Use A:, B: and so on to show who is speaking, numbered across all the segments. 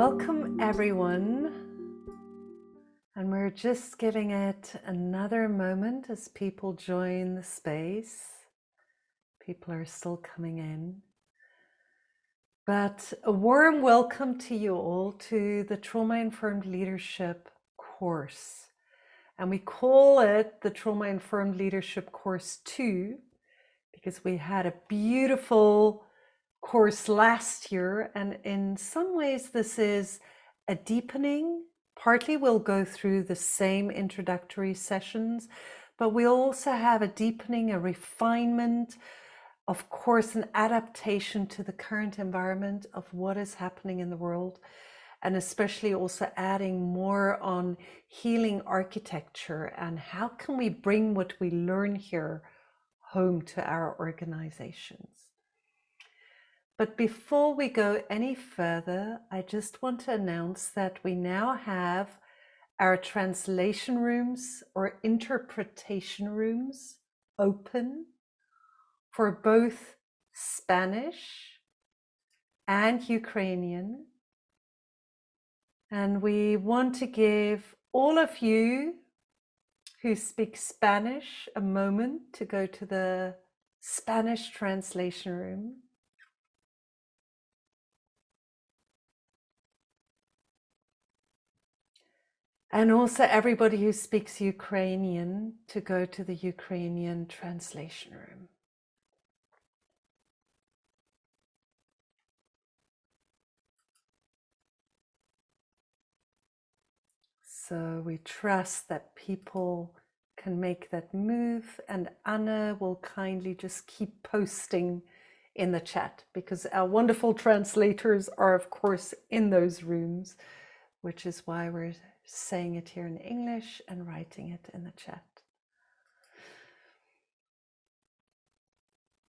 A: Welcome everyone, and we're just giving it another moment as people join the space. People are still coming in, but a warm welcome to you all to the Trauma Informed Leadership course, and we call it the Trauma Informed Leadership Course 2 because we had a beautiful course last year, and in some ways this is a deepening. Partly we'll go through the same introductory sessions, but we'll also have a deepening, a refinement, of course, an adaptation to the current environment of what is happening in the world, and especially also adding more on healing architecture and how can we bring what we learn here home to our organizations. But before we go any further, I just want to announce that we now have our translation rooms or interpretation rooms open for both Spanish and Ukrainian. And we want to give all of you who speak Spanish a moment to go to the Spanish translation room. And also everybody who speaks Ukrainian to go to the Ukrainian translation room. So we trust that people can make that move, and Anna will kindly just keep posting in the chat because our wonderful translators are of course in those rooms, which is why we're saying it here in English and writing it in the chat.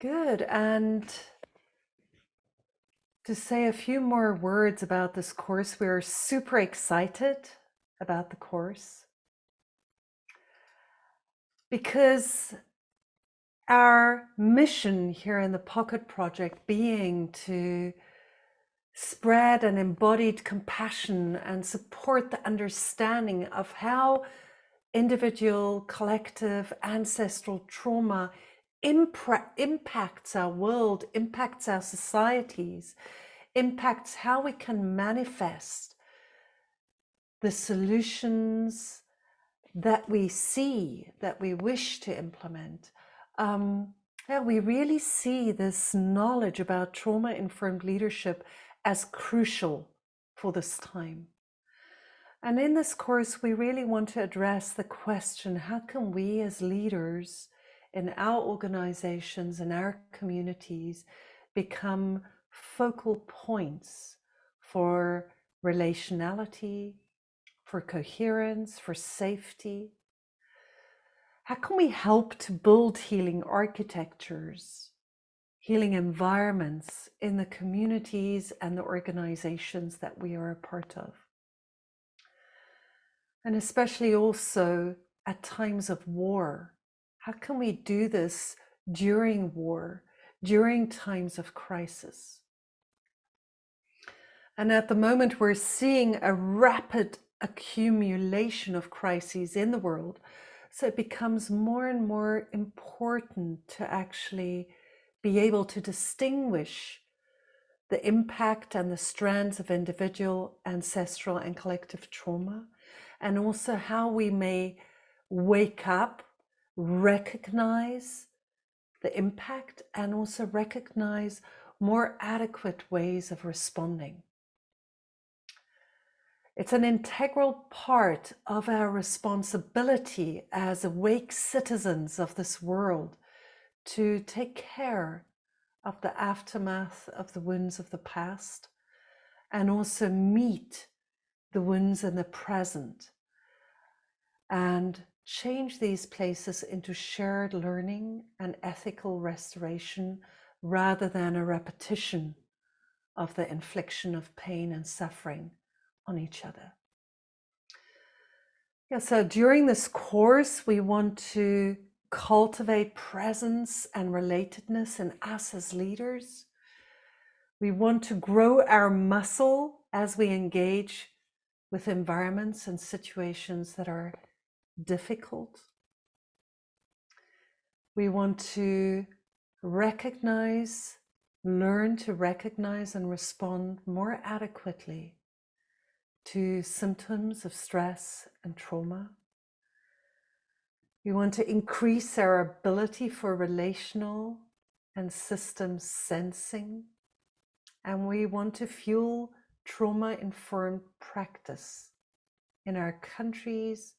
A: Good, and to say a few more words about this course, we're super excited about the course because our mission here in the Pocket Project being to spread an embodied compassion and support the understanding of how individual, collective, ancestral trauma impacts our world, impacts our societies, impacts how we can manifest the solutions that we see, that we wish to implement. We really see this knowledge about trauma-informed leadership as crucial for this time. And in this course, we really want to address the question, how can we as leaders in our organizations and our communities become focal points for relationality, for coherence, for safety? How can we help to build healing architectures, healing environments in the communities and the organizations that we are a part of? And especially also at times of war, how can we do this during war, during times of crisis? And at the moment, we're seeing a rapid accumulation of crises in the world. So it becomes more and more important to actually be able to distinguish the impact and the strands of individual, ancestral, and collective trauma, and also how we may wake up, recognize the impact, and also recognize more adequate ways of responding. It's an integral part of our responsibility as awake citizens of this world to take care of the aftermath of the wounds of the past and also meet the wounds in the present and change these places into shared learning and ethical restoration rather than a repetition of the infliction of pain and suffering on each other. So during this course, we want to cultivate presence and relatedness in us as leaders. We want to grow our muscle as we engage with environments and situations that are difficult. We want to recognize, learn to recognize and respond more adequately to symptoms of stress and trauma. We want to increase our ability for relational and systems sensing. And we want to fuel trauma-informed practice in our countries,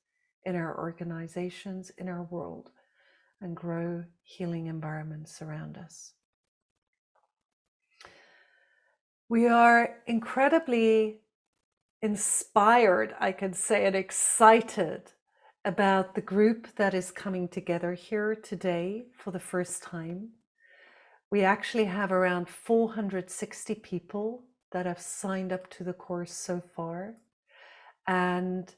A: in our organizations, in our world, and grow healing environments around us. We are incredibly inspired, I could say, and excited about the group that is coming together here today for the first time. We actually have around 460 people that have signed up to the course so far, and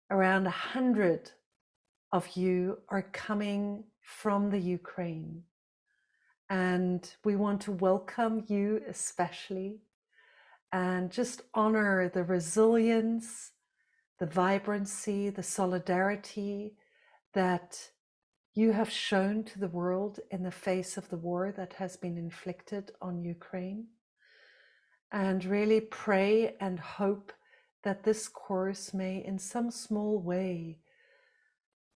A: around 100 of you are coming from the Ukraine. And we want to welcome you especially and just honor the resilience, the vibrancy, the solidarity that you have shown to the world in the face of the war that has been inflicted on Ukraine. And really pray and hope that this course may in some small way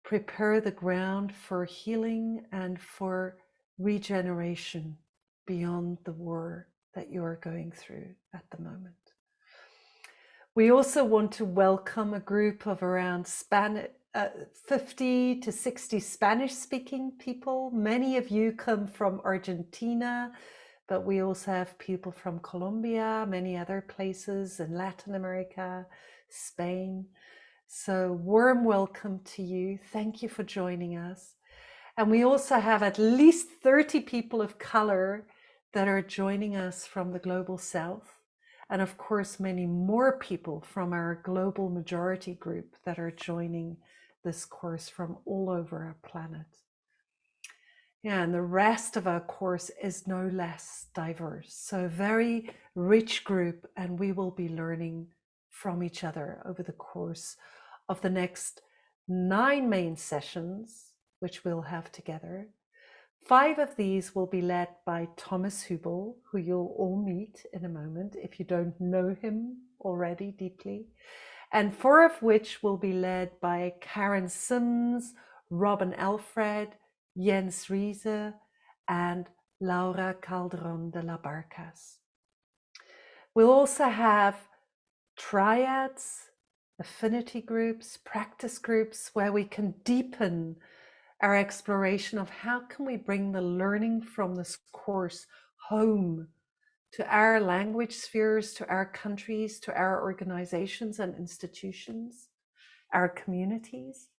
A: prepare the ground for healing and for regeneration beyond the war that you are going through at the moment. We also want to welcome a group of around 50 to 60 Spanish-speaking people. Many of you come from Argentina, but we also have people from Colombia, many other places in Latin America, Spain. So warm welcome to you. Thank you for joining us. And we also have at least 30 people of color that are joining us from the Global South. And of course, many more people from our global majority group that are joining this course from all over our planet. Yeah, and the rest of our course is no less diverse. So a very rich group, and we will be learning from each other over the course of the next 9 main sessions, which we'll have together. 5 of these will be led by Thomas Hübl, who you'll all meet in a moment if you don't know him already deeply, and 4 of which will be led by Karen Sims, Robin Alfred, Jens Riese, and Laura Calderon de la Barcas. We'll also have triads, affinity groups, practice groups, where we can deepen our exploration of how can we bring the learning from this course home to our language spheres, to our countries, to our organizations and institutions, our communities.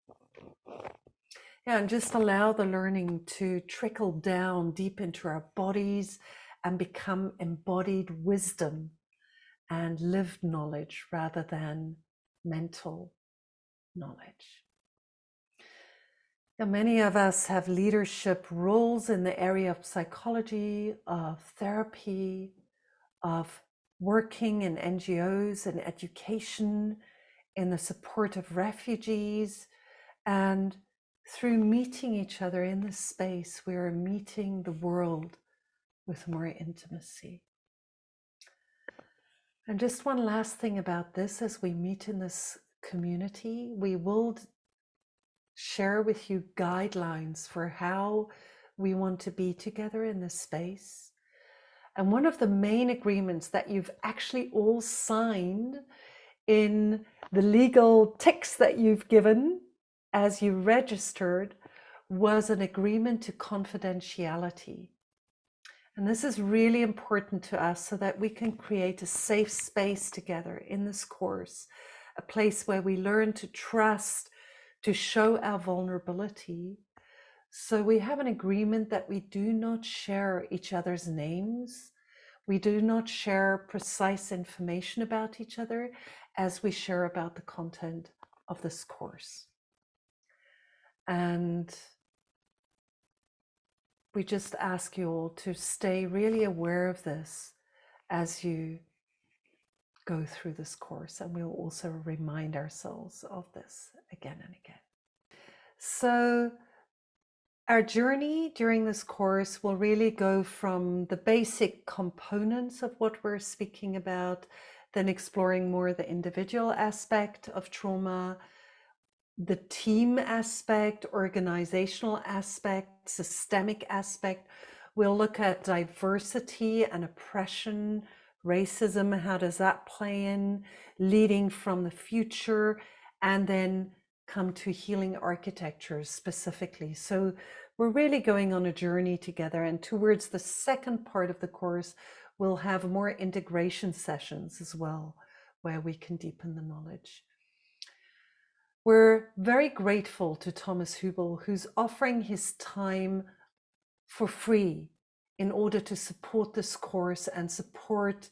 A: Yeah, and just allow the learning to trickle down deep into our bodies and become embodied wisdom and lived knowledge rather than mental knowledge. Now, many of us have leadership roles in the area of psychology, of therapy, of working in NGOs and education, in the support of refugees, and through meeting each other in this space, we are meeting the world with more intimacy. And just one last thing about this, as we meet in this community, we will share with you guidelines for how we want to be together in this space. And one of the main agreements that you've actually all signed in the legal ticks that you've given as you registered was an agreement to confidentiality. And this is really important to us so that we can create a safe space together in this course, a place where we learn to trust, to show our vulnerability. So we have an agreement that we do not share each other's names. We do not share precise information about each other as we share about the content of this course. And we just ask you all to stay really aware of this as you go through this course, and we'll also remind ourselves of this again and again. So our journey during this course will really go from the basic components of what we're speaking about, then exploring more the individual aspect of trauma, the team aspect, organizational aspect, systemic aspect. We'll look at diversity and oppression, racism, how does that play in, leading from the future, and then come to healing architectures specifically. So we're really going on a journey together, and towards the second part of the course, we'll have more integration sessions as well, where we can deepen the knowledge. We're very grateful to Thomas Hübl, who's offering his time for free in order to support this course and support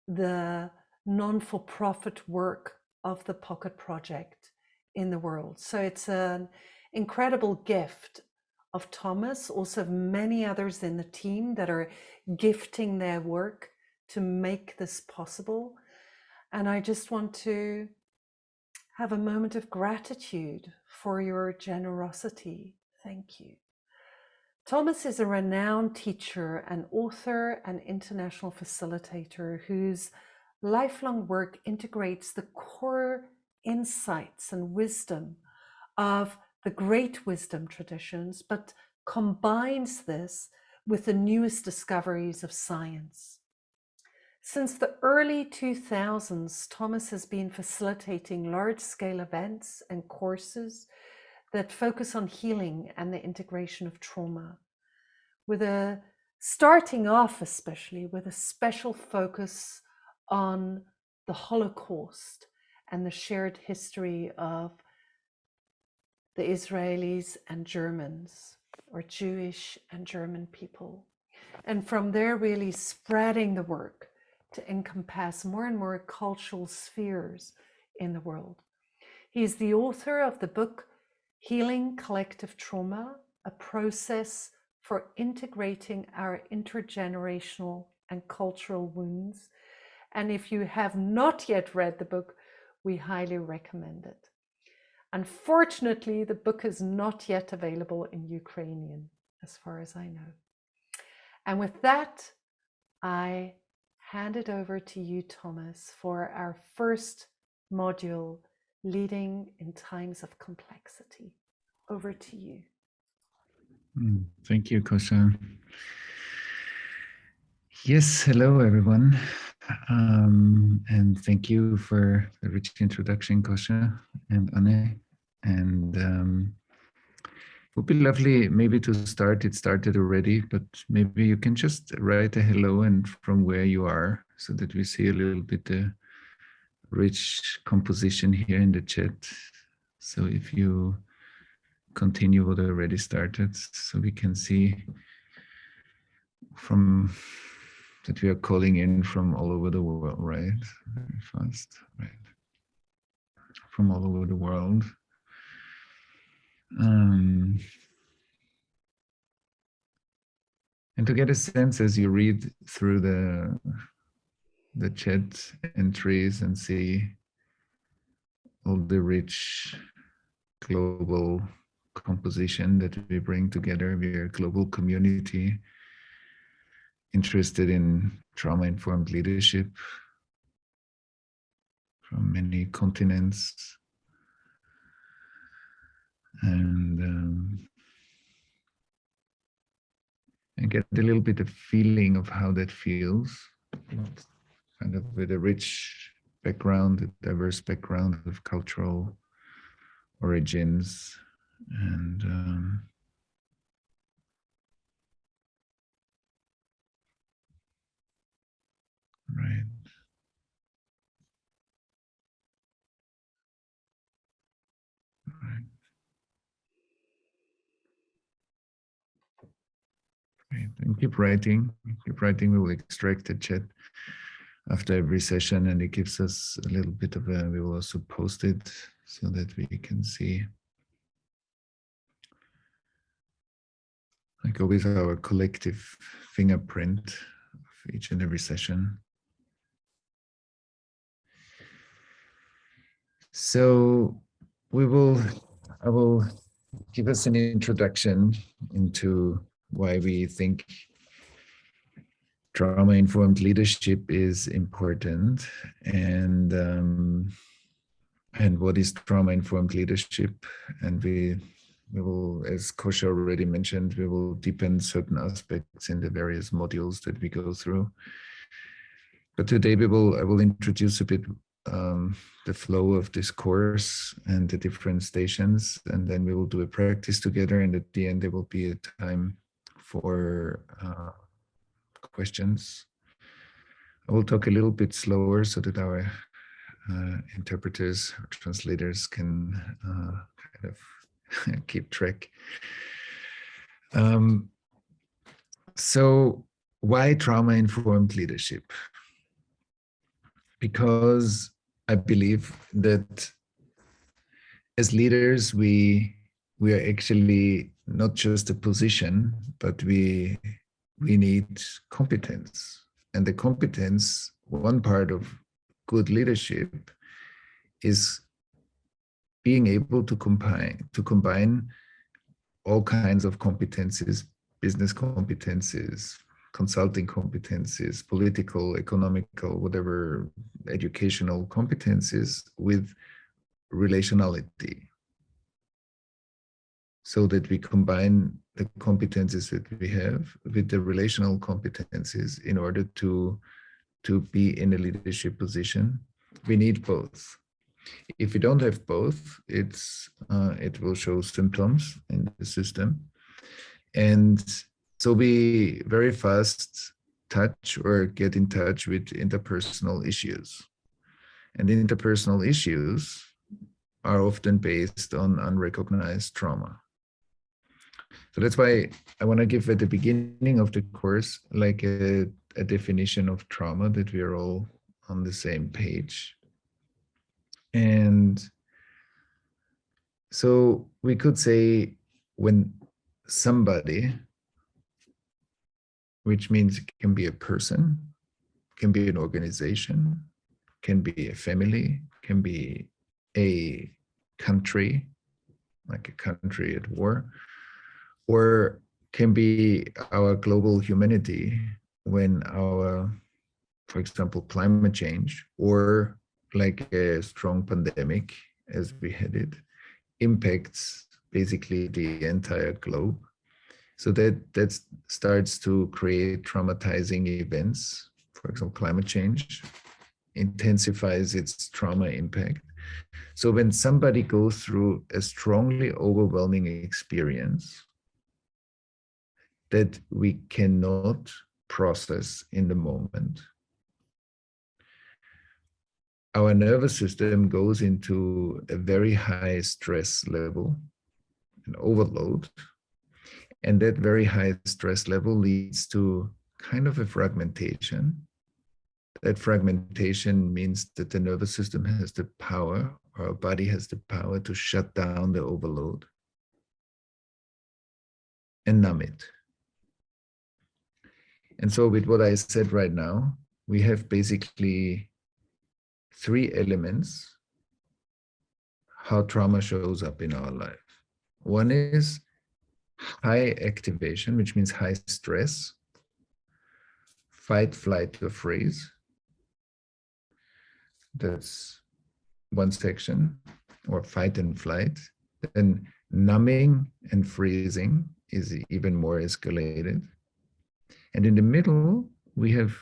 A: the non-for-profit work of the Pocket Project in the world. So it's an incredible gift of Thomas, also of many others in the team that are gifting their work to make this possible. And I just want to have a moment of gratitude for your generosity. Thank you. Thomas is a renowned teacher and author and international facilitator whose lifelong work integrates the core insights and wisdom of the great wisdom traditions, but combines this with the newest discoveries of science. Since the early 2000s, Thomas has been facilitating large-scale events and courses that focus on healing and the integration of trauma, with a starting off especially with a special focus on the Holocaust and the shared history of the Israelis and Germans, or Jewish and German people. And from there, really spreading the work to encompass more and more cultural spheres in the world. He is the author of the book Healing Collective Trauma, a process for integrating our intergenerational and cultural wounds. And if you have not yet read the book, we highly recommend it. Unfortunately, the book is not yet available in Ukrainian, as far as I know. And with that, I hand it over to you, Thomas, for our first module, Leading in Times of Complexity. Over to you.
B: Thank you, Kosha. Yes, hello, everyone. And thank you for the rich introduction, Kosha and Anne. And it would be lovely maybe to start. It started already, but maybe you can just write a hello and from where you are so that we see a little bit the rich composition here in the chat. So if you continue what already started, so we can see from that we are calling in from all over the world, right? Very fast, right? From all over the world. And to get a sense as you read through the chat entries and see all the rich global composition that we bring together. We are a global community interested in trauma-informed leadership from many continents. And get a little bit of feeling of how that feels, kind of with a rich background, a diverse background of cultural origins, and right. Right. Great. And keep writing. Keep writing. We will extract the chat after every session, and it gives us a little bit of a. We will also post it so that we can see. Like always, our collective fingerprint of each and every session. So I will give us an introduction into why we think trauma-informed leadership is important, and what is trauma-informed leadership. And we will, as Kosha already mentioned, we will deepen certain aspects in the various modules that we go through. But today I will introduce a bit the flow of this course and the different stations, and then we will do a practice together, and at the end there will be a time for questions. I will talk a little bit slower so that our interpreters or translators can kind of keep track. So why trauma-informed leadership? Because I believe that as leaders, we are actually not just a position, but we need competence. And the competence, one part of good leadership, is being able to combine all kinds of competencies, business competencies, consulting competencies, political, economical, whatever, educational competencies with relationality, so that we combine the competencies that we have with the relational competencies in order to be in a leadership position. We need both. If we don't have both, it will show symptoms in the system. And so we very fast touch or get in touch with interpersonal issues. And interpersonal issues are often based on unrecognized trauma. So that's why I want to give at the beginning of the course like a definition of trauma, that we are all on the same page. And so we could say when somebody, which means it can be a person, can be an organization, can be a family, can be a country, like a country at war, or can be our global humanity when our, for example, climate change, or like a strong pandemic as we had it, impacts basically the entire globe. So that starts to create traumatizing events. For example, climate change intensifies its trauma impact. So when somebody goes through a strongly overwhelming experience that we cannot process in the moment, our nervous system goes into a very high stress level, an overload, and that very high stress level leads to kind of a fragmentation. That fragmentation means that the nervous system has the power, or our body has the power, to shut down the overload and numb it. And so with what I said right now, we have basically three elements how trauma shows up in our life. One is high activation, which means high stress, fight, flight, or freeze. That's one section, or fight and flight. Then numbing and freezing is even more escalated. And in the middle, we have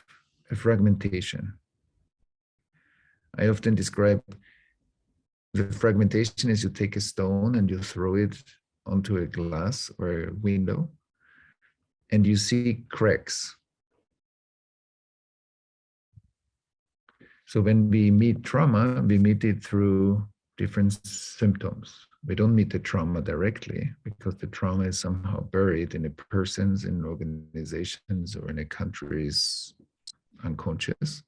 B: a fragmentation. I often describe the fragmentation as you take a stone and you throw it onto a glass or a window, and you see cracks. So when we meet trauma, we meet it through different symptoms. We don't meet the trauma directly because the trauma is somehow buried in a person's, in organizations, or in a country's unconscious.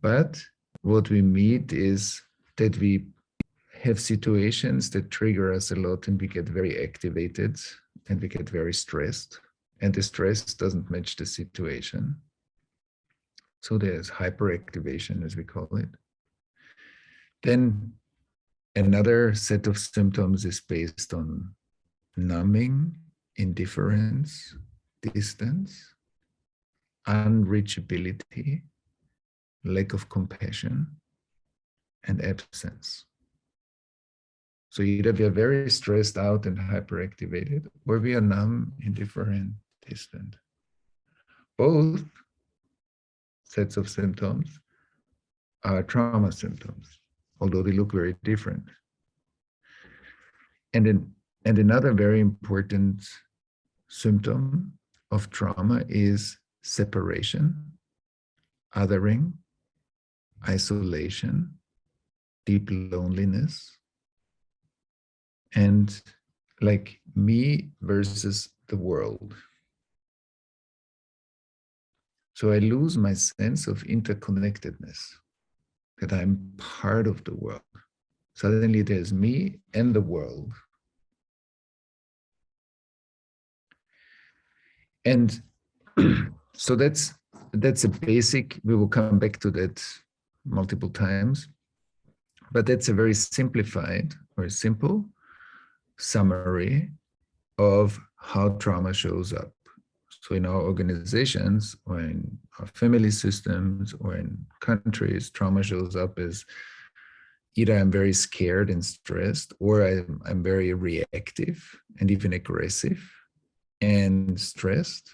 B: But what we meet is that we have situations that trigger us a lot, and we get very activated and we get very stressed, and the stress doesn't match the situation. So there's hyperactivation, as we call it. Then another set of symptoms is based on numbing, indifference, distance, unreachability, lack of compassion, and absence. So either we are very stressed out and hyperactivated, or we are numb, indifferent, distant. Both sets of symptoms are trauma symptoms, although they look very different. And another very important symptom of trauma is separation, othering, isolation, deep loneliness, and like me versus the world. So I lose my sense of interconnectedness, that I'm part of the world. Suddenly there's me and the world. And so that's a basic, we will come back to that multiple times, but that's a very simplified or simple summary of how trauma shows up. So in our organizations or in our family systems or in countries, trauma shows up as either I'm very scared and stressed, or I'm very reactive and even aggressive and stressed,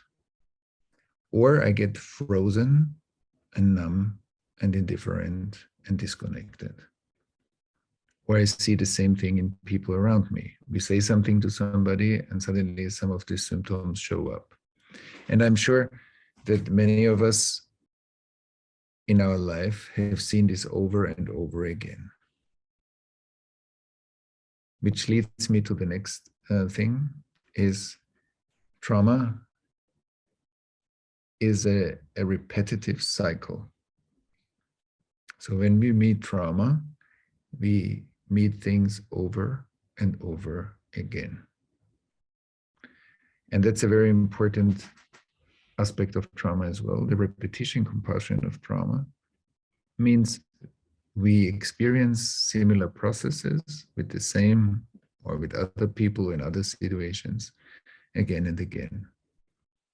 B: or I get frozen and numb and indifferent and disconnected. Or I see the same thing in people around me. We say something to somebody and suddenly some of these symptoms show up. And I'm sure that many of us in our life have seen this over and over again. Which leads me to the next thing, is trauma is a repetitive cycle. So when we meet trauma, we meet things over and over again. And that's a very important aspect of trauma as well. The repetition compulsion of trauma means we experience similar processes with the same or with other people in other situations again and again.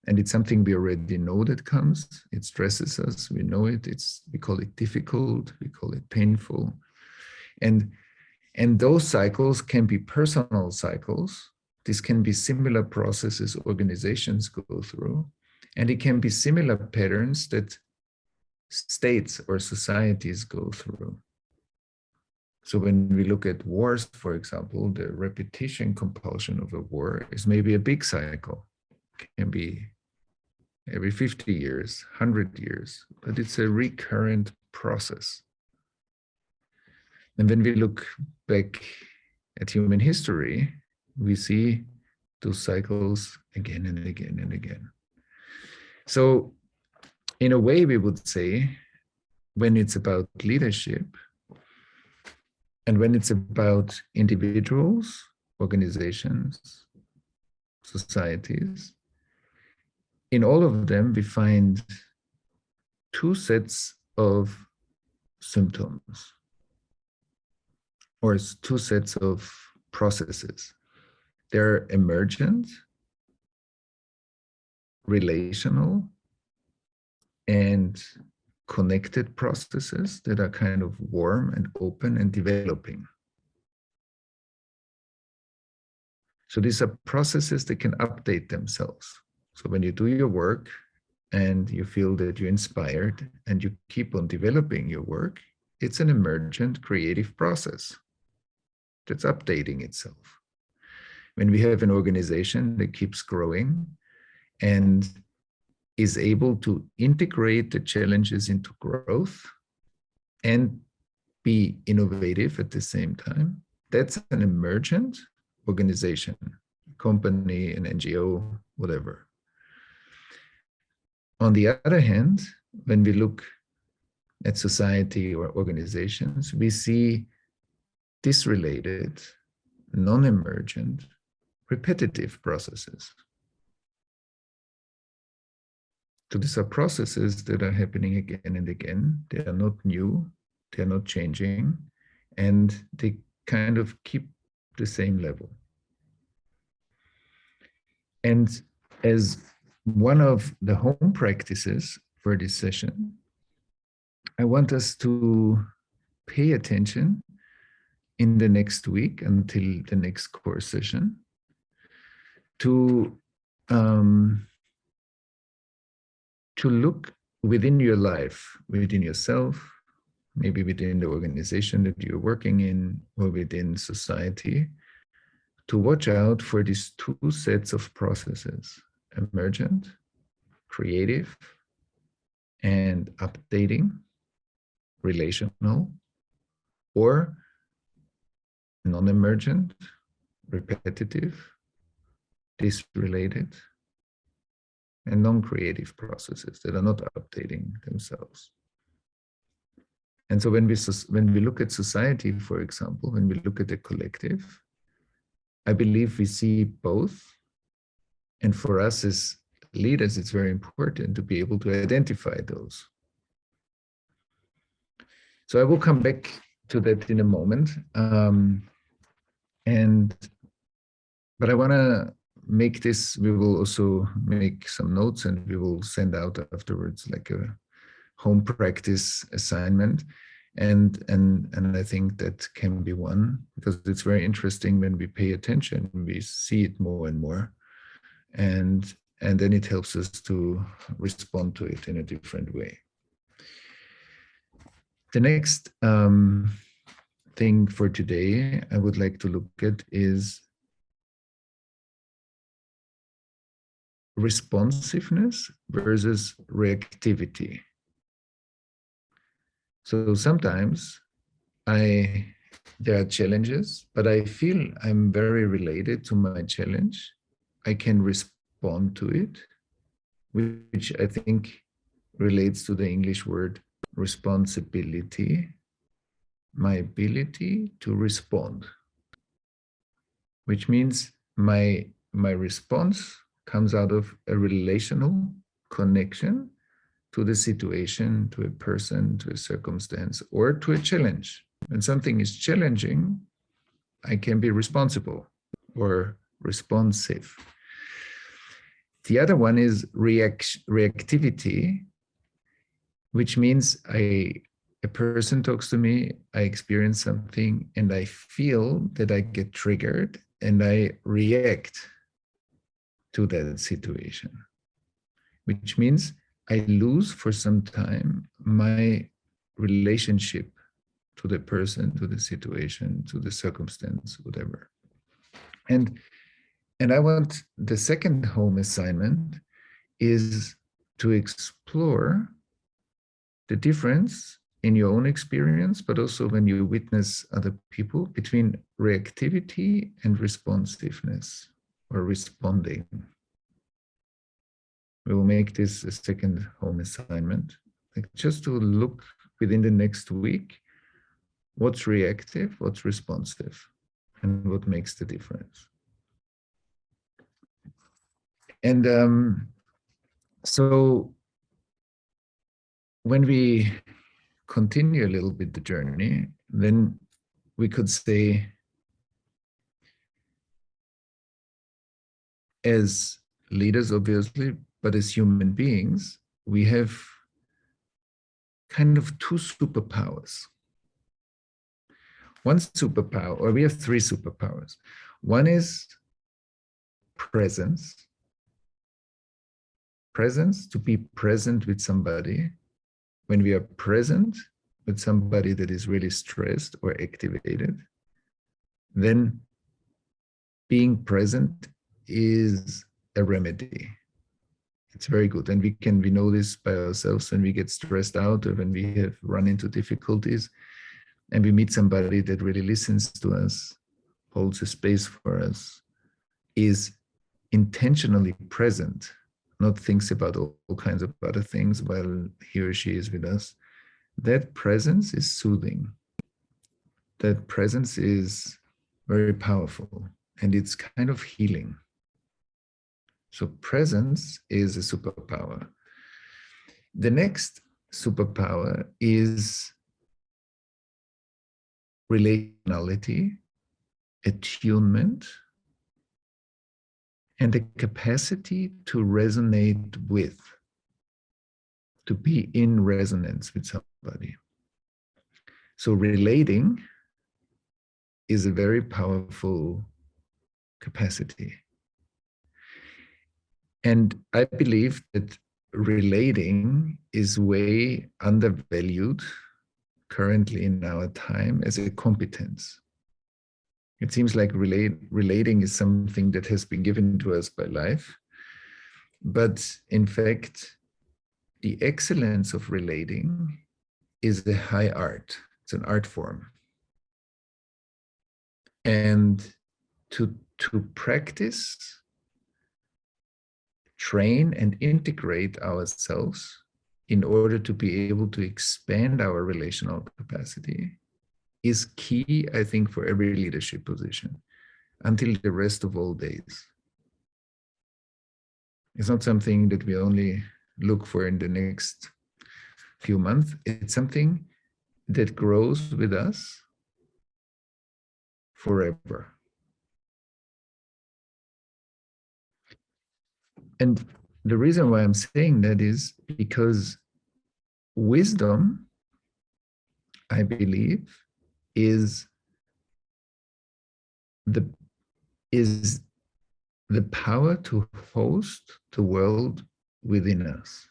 B: And it's something we already know that comes. It stresses us. We know it. We call it difficult. We call it painful. And those cycles can be personal cycles. This can be similar processes organizations go through. And it can be similar patterns that states or societies go through. So when we look at wars, for example, the repetition compulsion of a war is maybe a big cycle. It can be every 50 years, 100 years, but it's a recurrent process. And when we look back at human history, we see those cycles again and again and again. So in a way, we would say, when it's about leadership and when it's about individuals, organizations, societies, in all of them, we find two sets of symptoms, or two sets of processes. They're emergent, relational, and connected processes that are kind of warm and open and developing. So these are processes that can update themselves. So when you do your work and you feel that you're inspired and you keep on developing your work, it's an emergent creative process that's updating itself. When we have an organization that keeps growing and is able to integrate the challenges into growth and be innovative at the same time, that's an emergent organization, company, an NGO, whatever. On the other hand, when we look at society or organizations, we see disrelated, non-emergent, repetitive processes. So these are processes that are happening again and again. They are not new, they are not changing, and they kind of keep the same level. And as one of the home practices for this session, I want us to pay attention in the next week until the next course session to look within your life, within yourself, maybe within the organization that you're working in or within society, to watch out for these two sets of processes: emergent, creative, and updating, relational, or non-emergent, repetitive, disrelated, and non-creative processes that are not updating themselves. And so when we look at society, for example, when we look at the collective, I believe we see both. And for us as leaders, it's very important to be able to identify those. So I will come back to that in a moment. But I want to make this, we will also make some notes and we will send out afterwards like a home practice assignment. And I think that can be one, because it's very interesting when we pay attention, we see it more and more. And then it helps us to respond to it in a different way. The next thing for today I would like to look at is responsiveness versus reactivity. So sometimes there are challenges, but I feel I'm very related to my challenge. I can respond to it, which I think relates to the English word responsibility, my ability to respond, which means my response comes out of a relational connection to the situation, to a person, to a circumstance, or to a challenge. When something is challenging, I can be responsible or responsive. The other one is reactivity, which means a person talks to me, I experience something, and I feel that I get triggered and I react to that situation, which means I lose for some time my relationship to the person, to the situation, to the circumstance, whatever. And I want the second home assignment is to explore the difference in your own experience, but also when you witness other people, between reactivity and responsiveness or responding. We will make this a second home assignment, like just to look within the next week, what's reactive, what's responsive, and what makes the difference. And so when we continue a little bit the journey, then we could say, as leaders, obviously, but as human beings, we have kind of two superpowers. One superpower, or we have three superpowers. One is presence. Presence, to be present with somebody. When we are present with somebody that is really stressed or activated, then being present is a remedy. It's very good. And we know this by ourselves when we get stressed out or when we have run into difficulties and we meet somebody that really listens to us, holds a space for us, is intentionally present, not thinks about all kinds of other things while he or she is with us. That presence is soothing. That presence is very powerful and it's kind of healing. So presence is a superpower. The next superpower is relationality, attunement, and the capacity to resonate with, to be in resonance with somebody. So relating is a very powerful capacity. And I believe that relating is way undervalued currently in our time as a competence. It seems like relating is something that has been given to us by life. But in fact, the excellence of relating is a high art. It's an art form. And to practice, train, and integrate ourselves in order to be able to expand our relational capacity is key, I think, for every leadership position until the rest of all days. It's not something that we only look for in the next few months. It's something that grows with us forever. And the reason why I'm saying that is because wisdom, I believe, is the power to host the world within us.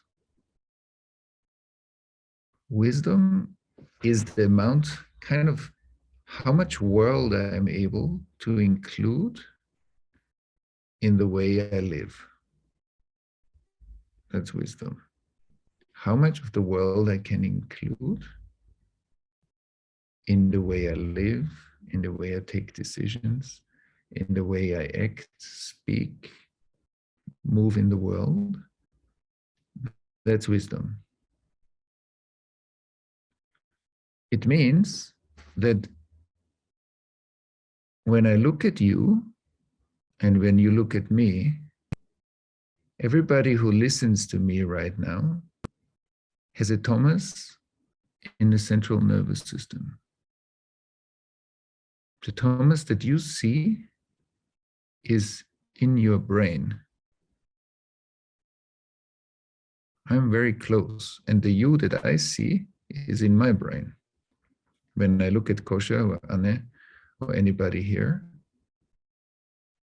B: Wisdom is the amount, kind of how much world I am able to include in the way I live. That's wisdom. How much of the world I can include in the way I live, in the way I take decisions, in the way I act, speak, move in the world. That's wisdom. It means that when I look at you and when you look at me, everybody who listens to me right now has a Thomas in the central nervous system. The Thomas that you see is in your brain. I'm very close, and the you that I see is in my brain. When I look at Kosha or Anne or anybody here,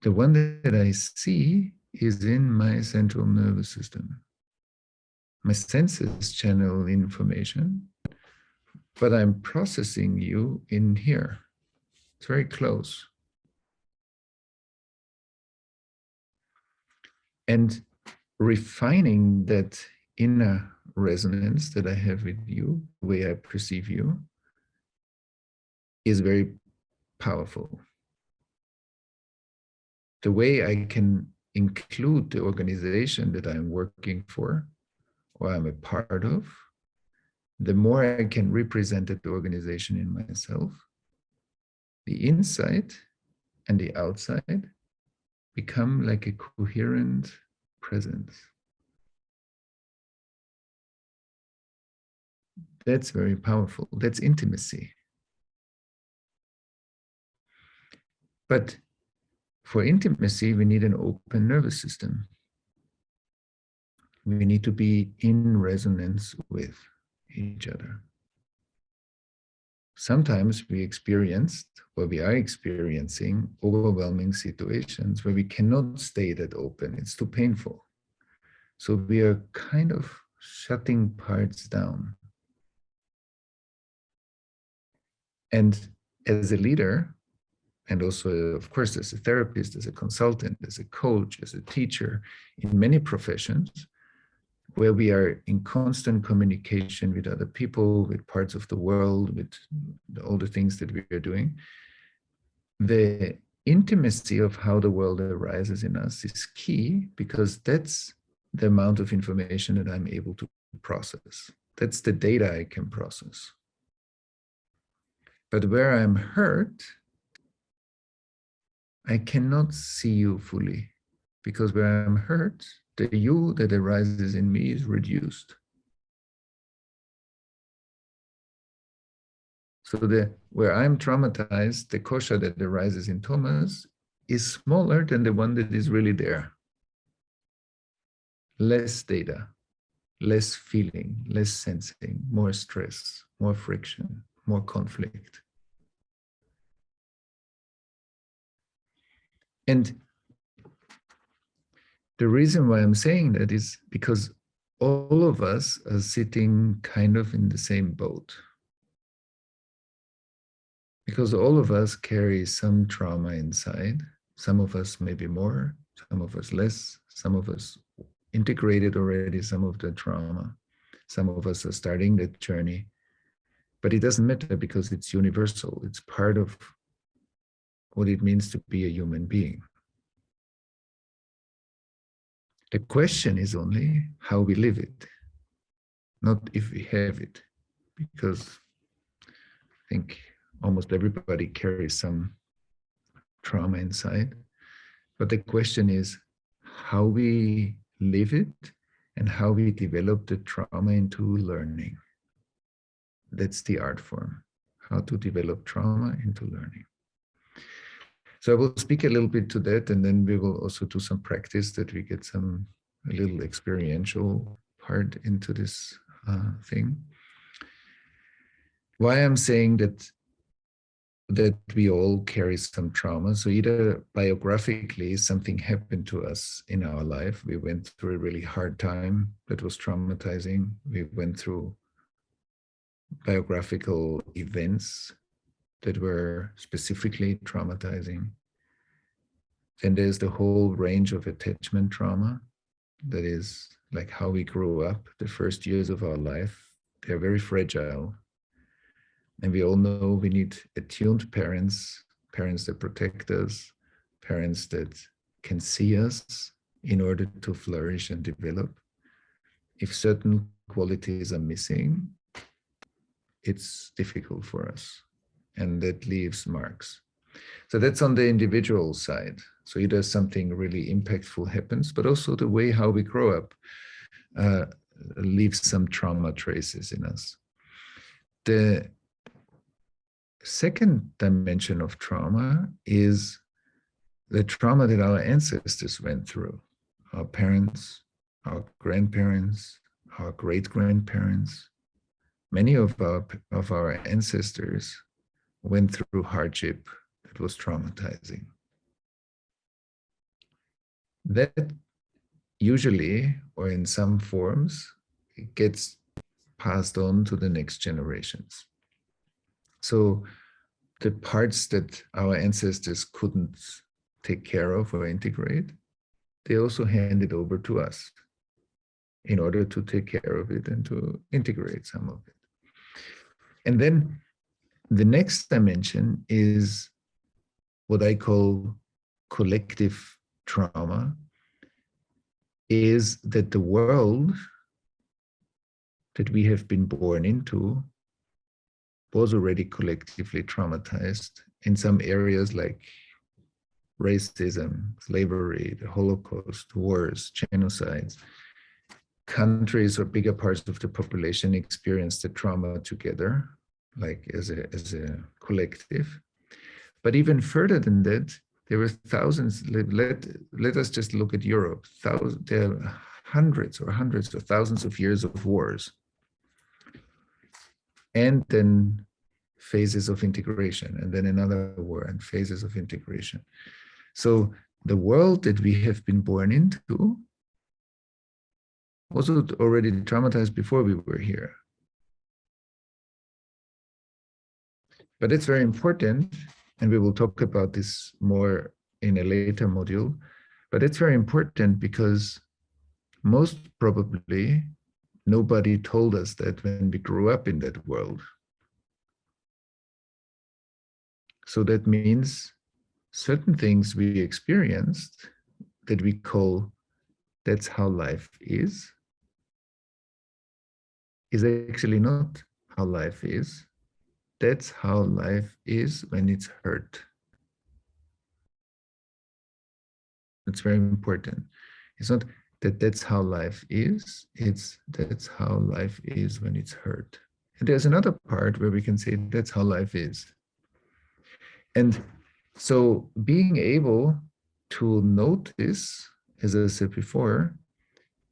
B: the one that I see is in my central nervous system. My senses channel information, but I'm processing you in here. It's very close. And refining that inner resonance that I have with you, the way I perceive you, is very powerful. The way I can include the organization that I'm working for or I'm a part of, the more I can represent that organization in myself, the inside and the outside become like a coherent presence. That's very powerful. That's intimacy. But for intimacy, we need an open nervous system. We need to be in resonance with each other. Sometimes we experienced, or we are experiencing, overwhelming situations where we cannot stay that open. It's too painful. So we are kind of shutting parts down. And as a leader, and also, of course, as a therapist, as a consultant, as a coach, as a teacher, in many professions, where we are in constant communication with other people, with parts of the world, with all the things that we are doing, the intimacy of how the world arises in us is key, because that's the amount of information that I'm able to process. That's the data I can process. But where I'm hurt, I cannot see you fully, because where I'm hurt, the you that arises in me is reduced. So where I'm traumatized, the kosha that arises in Thomas is smaller than the one that is really there. Less data, less feeling, less sensing, more stress, more friction, more conflict. And the reason why I'm saying that is because all of us are sitting kind of in the same boat. Because all of us carry some trauma inside. Some of us maybe more, some of us less, some of us integrated already some of the trauma. Some of us are starting that journey. But it doesn't matter because it's universal. It's part of what it means to be a human being. The question is only how we live it, not if we have it, because I think almost everybody carries some trauma inside. But the question is how we live it and how we develop the trauma into learning. That's the art form, how to develop trauma into learning. So I will speak a little bit to that, and then we will also do some practice that we get a little experiential part into this thing. Why I'm saying that we all carry some trauma. So either biographically something happened to us in our life. We went through a really hard time that was traumatizing. We went through biographical events that were specifically traumatizing. Then there's the whole range of attachment trauma. That is like how we grew up, the first years of our life. They're very fragile. And we all know we need attuned parents, parents that protect us, parents that can see us in order to flourish and develop. If certain qualities are missing, it's difficult for us, and that leaves marks. So that's on the individual side. So either something really impactful happens, but also the way how we grow up leaves some trauma traces in us. The second dimension of trauma is the trauma that our ancestors went through, our parents, our grandparents, our great-grandparents. Many of our ancestors went through hardship that was traumatizing. That usually, or in some forms, it gets passed on to the next generations. So the parts that our ancestors couldn't take care of or integrate, they also hand it over to us in order to take care of it and to integrate some of it. And then the next dimension is what I call collective trauma, is that the world that we have been born into was already collectively traumatized in some areas like racism, slavery, the Holocaust, wars, genocides. Countries or bigger parts of the population experienced the trauma together, like as a collective. But even further than that, there were thousands. Let us just look at Europe. There are hundreds of thousands of years of wars, and then phases of integration, and then another war and phases of integration. So the world that we have been born into was already traumatized before we were here. But it's very important, and we will talk about this more in a later module, but it's very important because most probably nobody told us that when we grew up in that world. So that means certain things we experienced that we call that's how life is actually not how life is. That's how life is when it's hurt. It's very important. It's not that that's how life is, it's that's how life is when it's hurt. And there's another part where we can say that's how life is. And so being able to notice, as I said before,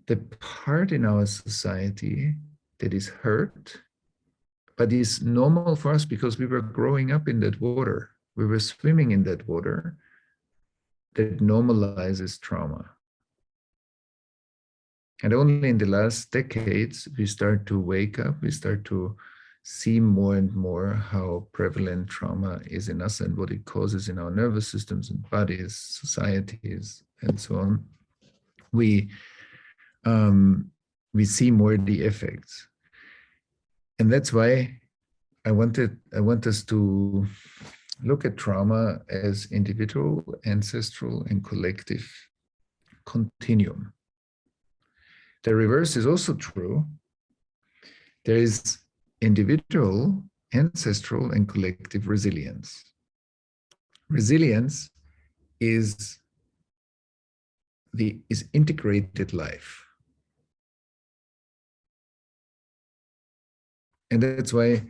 B: the part in our society that is hurt, but is normal for us because we were growing up in that water. We were swimming in that water that normalizes trauma. And only in the last decades, we start to wake up, we start to see more and more how prevalent trauma is in us and what it causes in our nervous systems and bodies, societies, and so on. We see more the effects. And that's why I want us to look at trauma as individual, ancestral, and collective continuum. The reverse is also true. There is individual, ancestral, and collective resilience. Resilience is integrated life. And that's why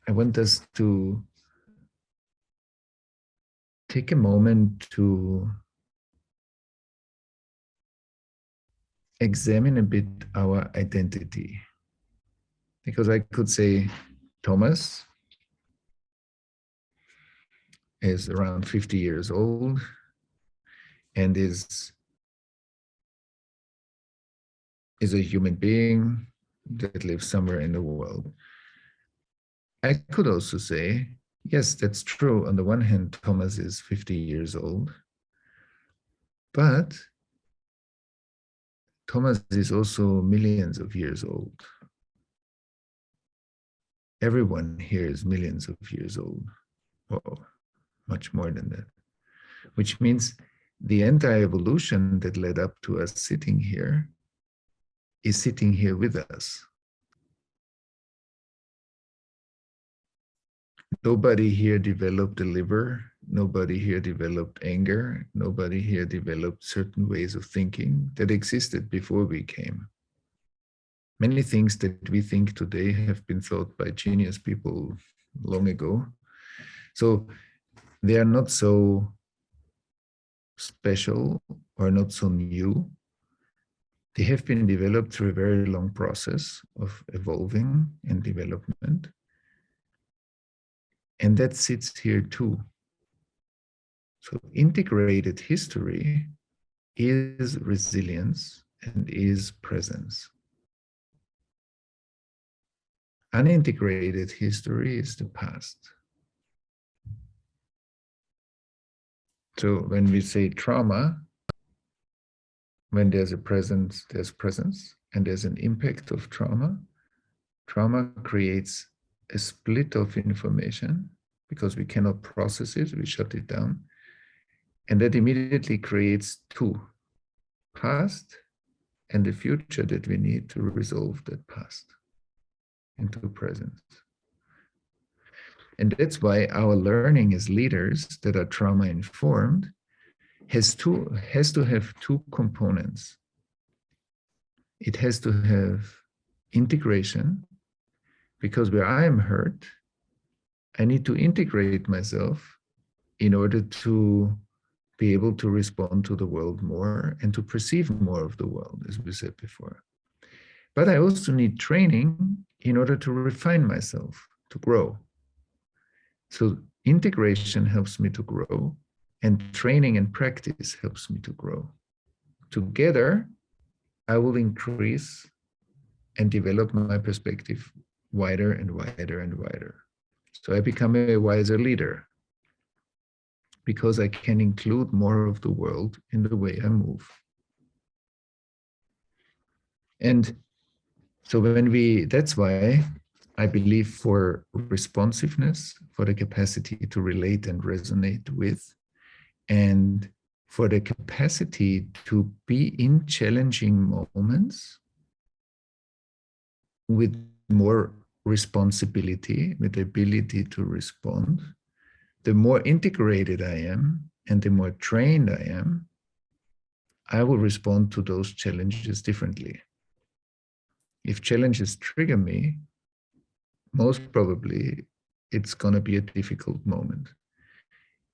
B: I want us to take a moment to examine a bit our identity. Because I could say Thomas is around 50 years old and is a human being that lives somewhere in the world. I could also say, yes, that's true. On the one hand, Thomas is 50 years old, but Thomas is also millions of years old. Everyone here is millions of years old. Whoa, much more than that. Which means the entire evolution that led up to us sitting here is sitting here with us. Nobody here developed a liver. Nobody here developed anger. Nobody here developed certain ways of thinking that existed before we came. Many things that we think today have been thought by genius people long ago. So they are not so special or not so new. They have been developed through a very long process of evolving and development. And that sits here too. So integrated history is resilience and is presence. Unintegrated history is the past. So when we say trauma, when there's a presence, there's presence, and there's an impact of trauma. Trauma creates a split of information because we cannot process it, we shut it down. And that immediately creates two, past and the future that we need to resolve that past into presence. And that's why our learning as leaders that are trauma informed has to have two components. It has to have integration, because where I am hurt, I need to integrate myself in order to be able to respond to the world more and to perceive more of the world, as we said before. But I also need training in order to refine myself, to grow. So integration helps me to grow, and training and practice helps me to grow. Together, I will increase and develop my perspective wider and wider and wider. So I become a wiser leader because I can include more of the world in the way I move. And so that's why I believe for responsiveness, for the capacity to relate and resonate with, and for the capacity to be in challenging moments with more responsibility, with the ability to respond, the more integrated I am and the more trained I am, I will respond to those challenges differently. If challenges trigger me, most probably it's going to be a difficult moment.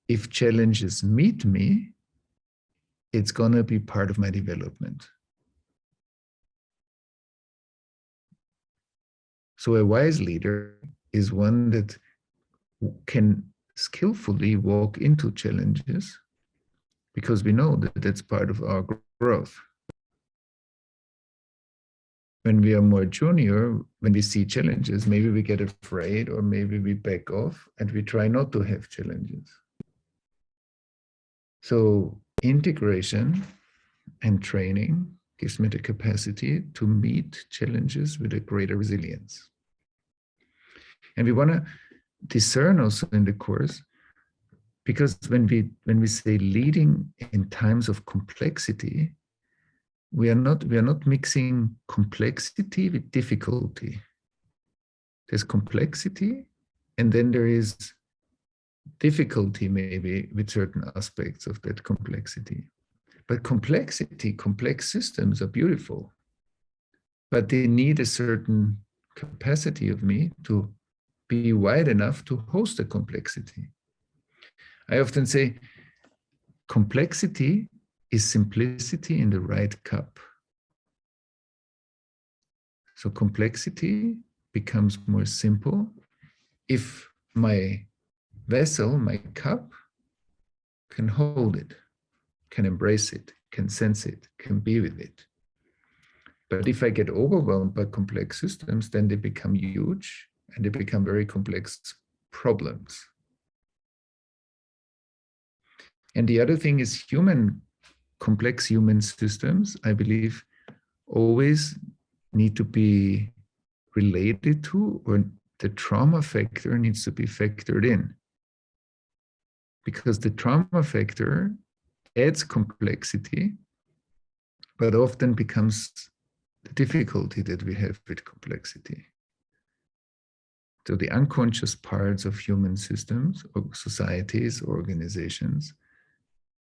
B: If challenges meet me, it's going to be part of my development. So a wise leader is one that can skillfully walk into challenges because we know that that's part of our growth. When we are more junior, when we see challenges, maybe we get afraid or maybe we back off and we try not to have challenges. So integration and training gives me the capacity to meet challenges with a greater resilience. And we want to discern also in the course, because when we say leading in times of complexity, we are not mixing complexity with difficulty. There's complexity, and then there is difficulty maybe with certain aspects of that complexity. But complexity, complex systems are beautiful, but they need a certain capacity of me to be wide enough to host the complexity. I often say complexity is simplicity in the right cup. So complexity becomes more simple if my vessel, my cup, can hold it, can embrace it, can sense it, can be with it. But if I get overwhelmed by complex systems, then they become huge and they become very complex problems. And the other thing is complex human systems, I believe, always need to be related to, or the trauma factor needs to be factored in. Because the trauma factor adds complexity, but often becomes the difficulty that we have with complexity. So the unconscious parts of human systems, or societies, organizations,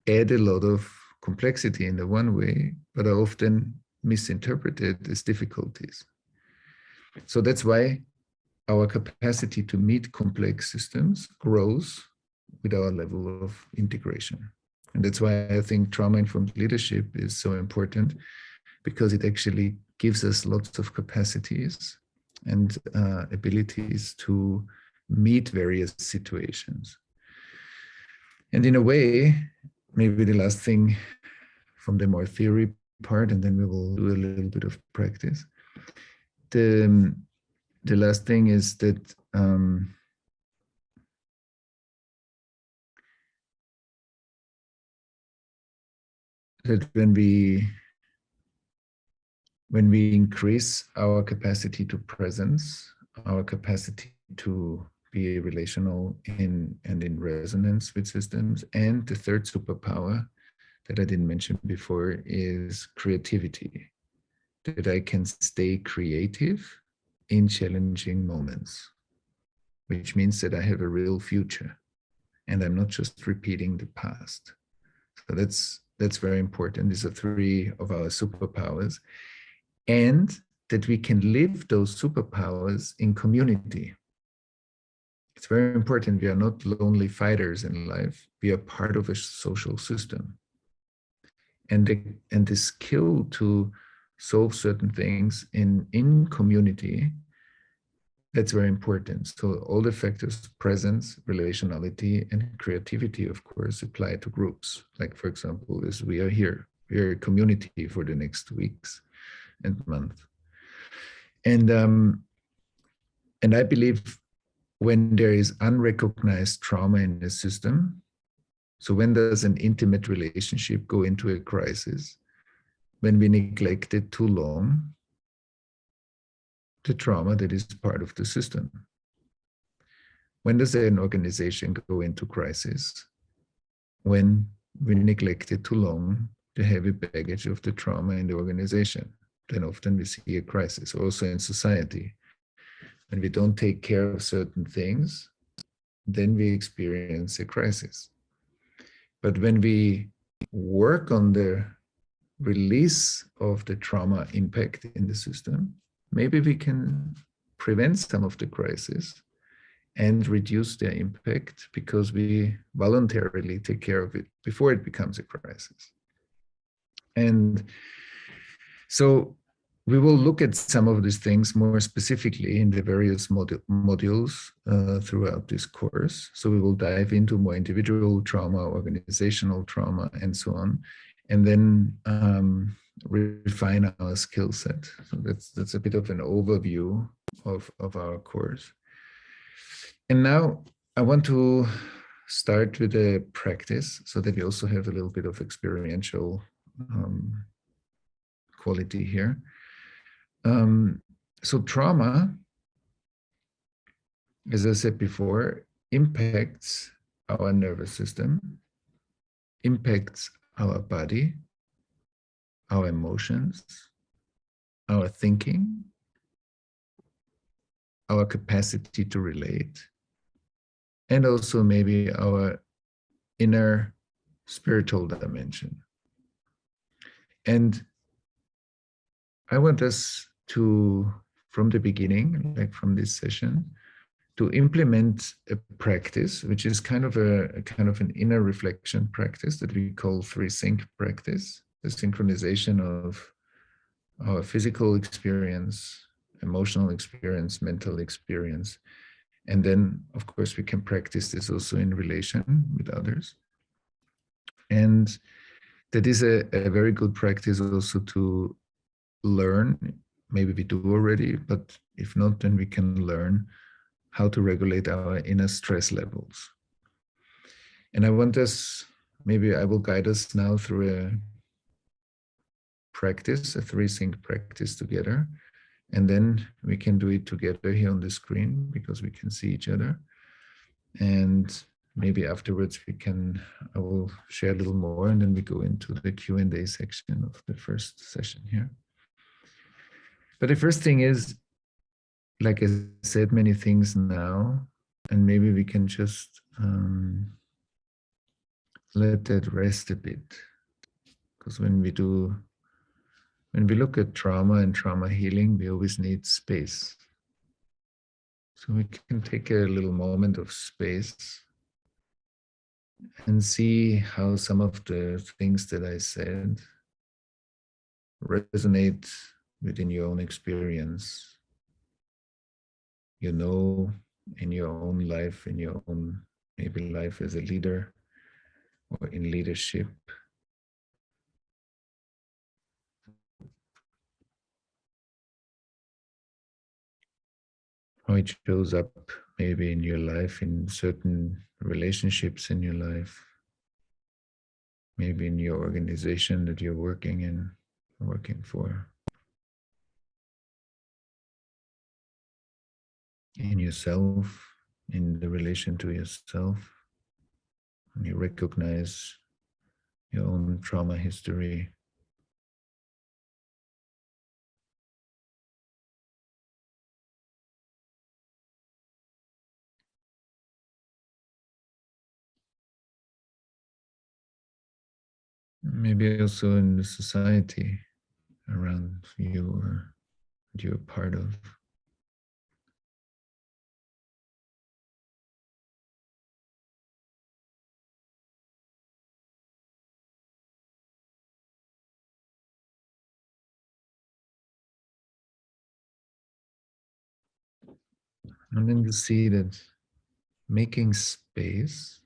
B: add a lot of complexity in the one way, but are often misinterpreted as difficulties. So that's why our capacity to meet complex systems grows with our level of integration. And that's why I think trauma-informed leadership is so important, because it actually gives us lots of capacities and abilities to meet various situations. And in a way, maybe the last thing from the more theory part, and then we will do a little bit of practice. The last thing is that that when we increase our capacity to presence, our capacity to be relational and in resonance with systems, and the third superpower that I didn't mention before is creativity, that I can stay creative in challenging moments, which means that I have a real future and I'm not just repeating the past. So that's very important. These are three of our superpowers, and that we can live those superpowers in community. It's very important. We are not lonely fighters in life. We are part of a social system. And the skill to solve certain things in community, that's very important. So all the factors, presence, relationality, and creativity, of course, apply to groups. Like, for example, as we are here, we are a community for the next weeks and month. And I believe when there is unrecognized trauma in the system, so when does an intimate relationship go into a crisis? When we neglect it too long, the trauma that is part of the system. When does an organization go into crisis? When we neglect it too long, the heavy baggage of the trauma in the organization. Then often we see a crisis. Also in society, when we don't take care of certain things, then we experience a crisis. But when we work on the release of the trauma impact in the system, maybe we can prevent some of the crises and reduce their impact because we voluntarily take care of it before it becomes a crisis. And so we will look at some of these things more specifically in the various modules throughout this course. So we will dive into more individual trauma, organizational trauma, and so on, and then refine our skill set. So that's a bit of an overview of our course. And now I want to start with a practice so that we also have a little bit of experiential quality here. So trauma, as I said before, impacts our nervous system, impacts our body, our emotions, our thinking, our capacity to relate, and also maybe our inner spiritual dimension. And I want us to, from the beginning, like from this session, to implement a practice, which is kind of an inner reflection practice that we call 3-sync practice, the synchronization of our physical experience, emotional experience, mental experience. And then, of course, we can practice this also in relation with others. And that is a very good practice also to learn. Maybe we do already, but if not, then we can learn how to regulate our inner stress levels. And I want us, maybe I will guide us now through a practice, a 3-sync practice together. And then we can do it together here on the screen because we can see each other. And maybe afterwards I will share a little more, and then we go into the Q&A section of the first session here. But the first thing is, like I said, many things now, and maybe we can just let that rest a bit. Because when we look at trauma and trauma healing, we always need space. So we can take a little moment of space and see how some of the things that I said resonate within your own experience. You know, in your own life, in your own maybe life as a leader or in leadership. How it shows up maybe in your life, in certain relationships in your life, maybe in your organization that you're working for. In yourself, in the relation to yourself, and you recognize your own trauma history. Maybe also in the society around you or that you're part of. And then you see that making space,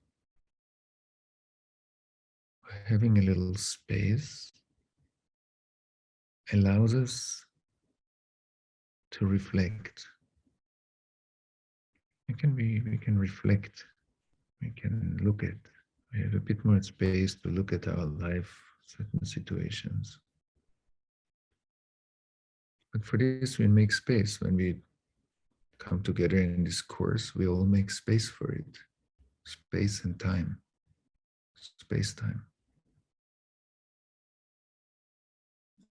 B: having a little space, allows us to reflect. We can reflect, we can look at, we have a bit more space to look at our life, certain situations. But for this, we make space. When we come together in this course, we all make space for it. Space and time. Space-time.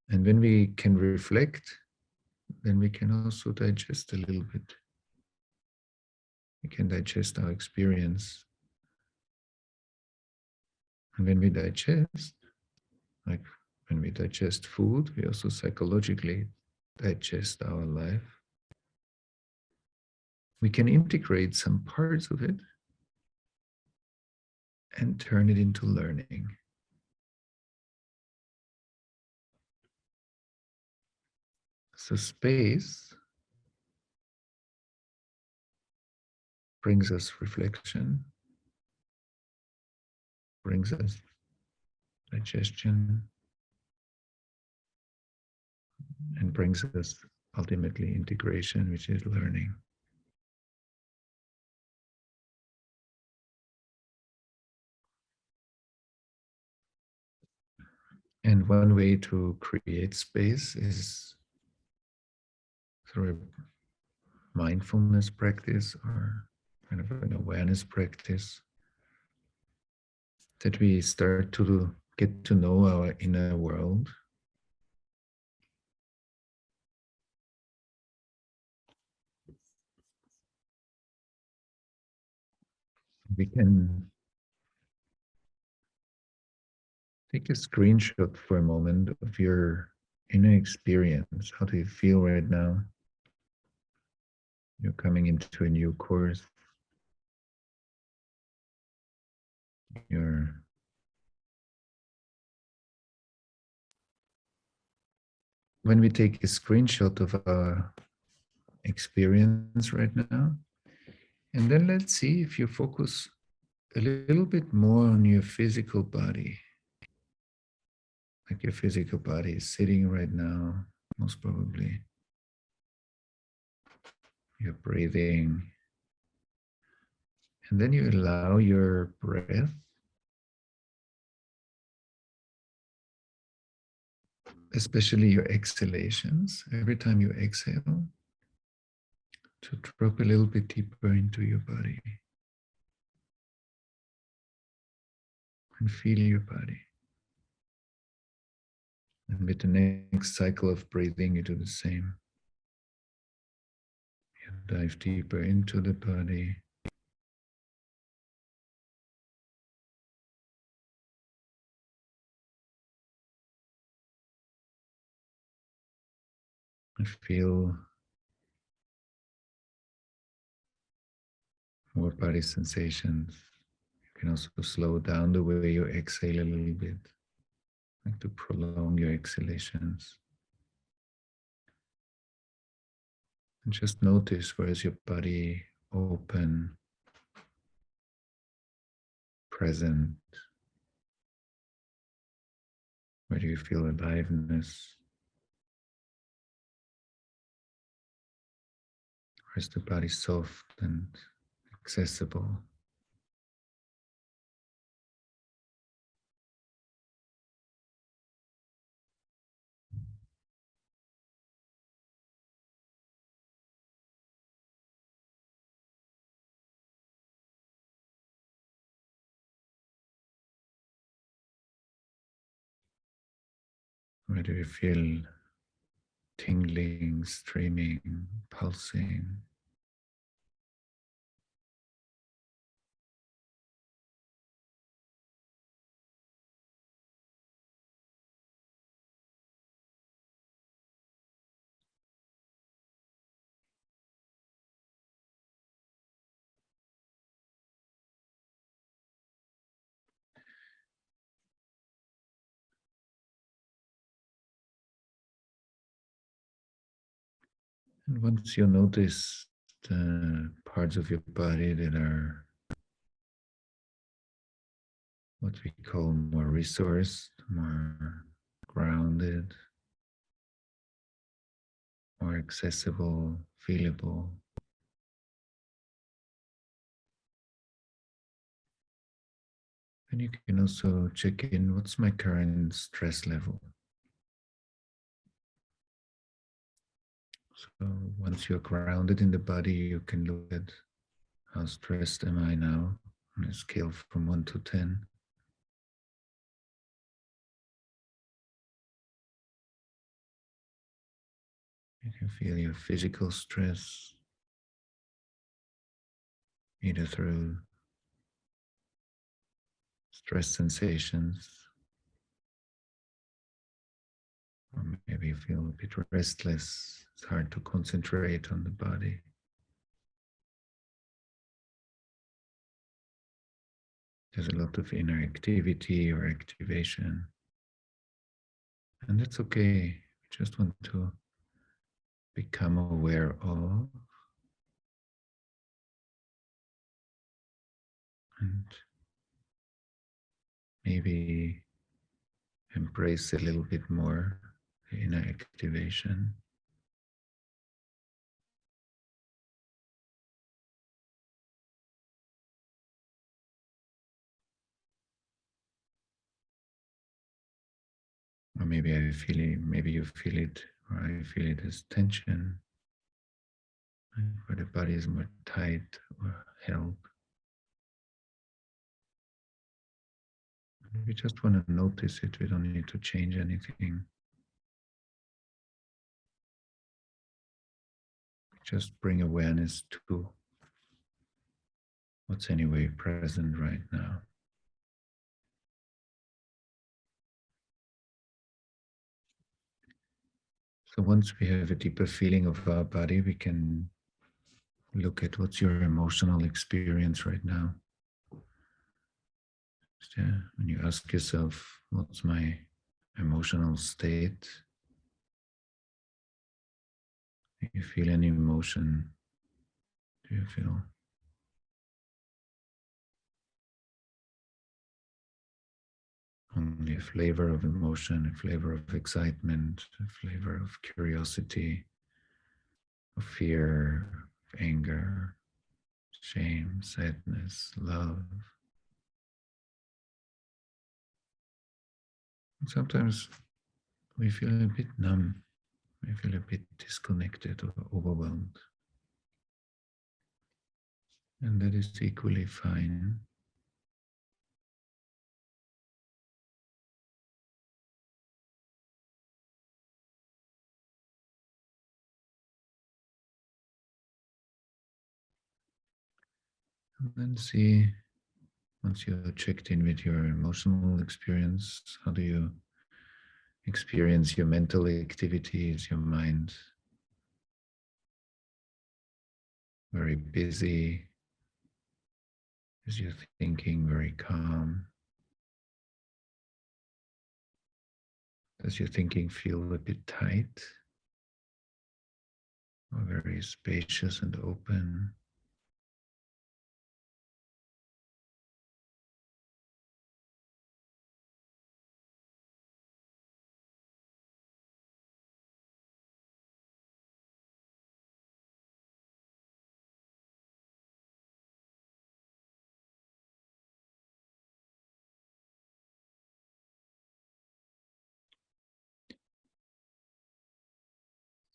B: And when we can reflect, then we can also digest a little bit. We can digest our experience. And when we digest, like when we digest food, we also psychologically digest our life. we can integrate some parts of it and turn it into learning. So space brings us reflection, brings us digestion, and brings us ultimately integration, which is learning. And one way to create space is through a mindfulness practice or kind of an awareness practice, that we start to get to know our inner world. We can take a screenshot for a moment of your inner experience. How do you feel right now? You're coming into a new course. You're when we take a screenshot of our experience right now, and then let's see if you focus a little bit more on your physical body. Like your physical body is sitting right now, most probably. You're breathing. And then you allow your breath, especially your exhalations, every time you exhale, to drop a little bit deeper into your body and feel your body. And with the next cycle of breathing, you do the same. You dive deeper into the body. And feel more body sensations. You can also slow down the way you exhale a little bit, like to prolong your exhalations. And just notice, where is your body open, present? Where do you feel aliveness? Where is the body soft and accessible? Where do you feel tingling, streaming, pulsing? And once you notice the parts of your body that are what we call more resourced, more grounded, more accessible, feelable, then you can also check in, what's my current stress level? So once you're grounded in the body, you can look at, how stressed am I now on a scale from 1 to 10. You can feel your physical stress, either through stress sensations, or maybe you feel a bit restless. It's hard to concentrate on the body. There's a lot of inner activity or activation, and that's okay. We just want to become aware of and maybe embrace a little bit more the inner activation. Or maybe I feel it, maybe you feel it, or I feel it as tension, right? Where the body is more tight or held. We just want to notice it. We don't need to change anything. Just bring awareness to what's anyway present right now. So once we have a deeper feeling of our body, we can look at what's your emotional experience right now. So when you ask yourself, what's my emotional state? Do you feel any emotion? Do you feel only a flavor of emotion, a flavor of excitement, a flavor of curiosity, of fear, of anger, shame, sadness, love? And sometimes we feel a bit numb, we feel a bit disconnected or overwhelmed. And that is equally fine. And then see, once you're checked in with your emotional experience, how do you experience your mental activity? Is your mind very busy? Is your thinking very calm? Does your thinking feel a bit tight or very spacious and open?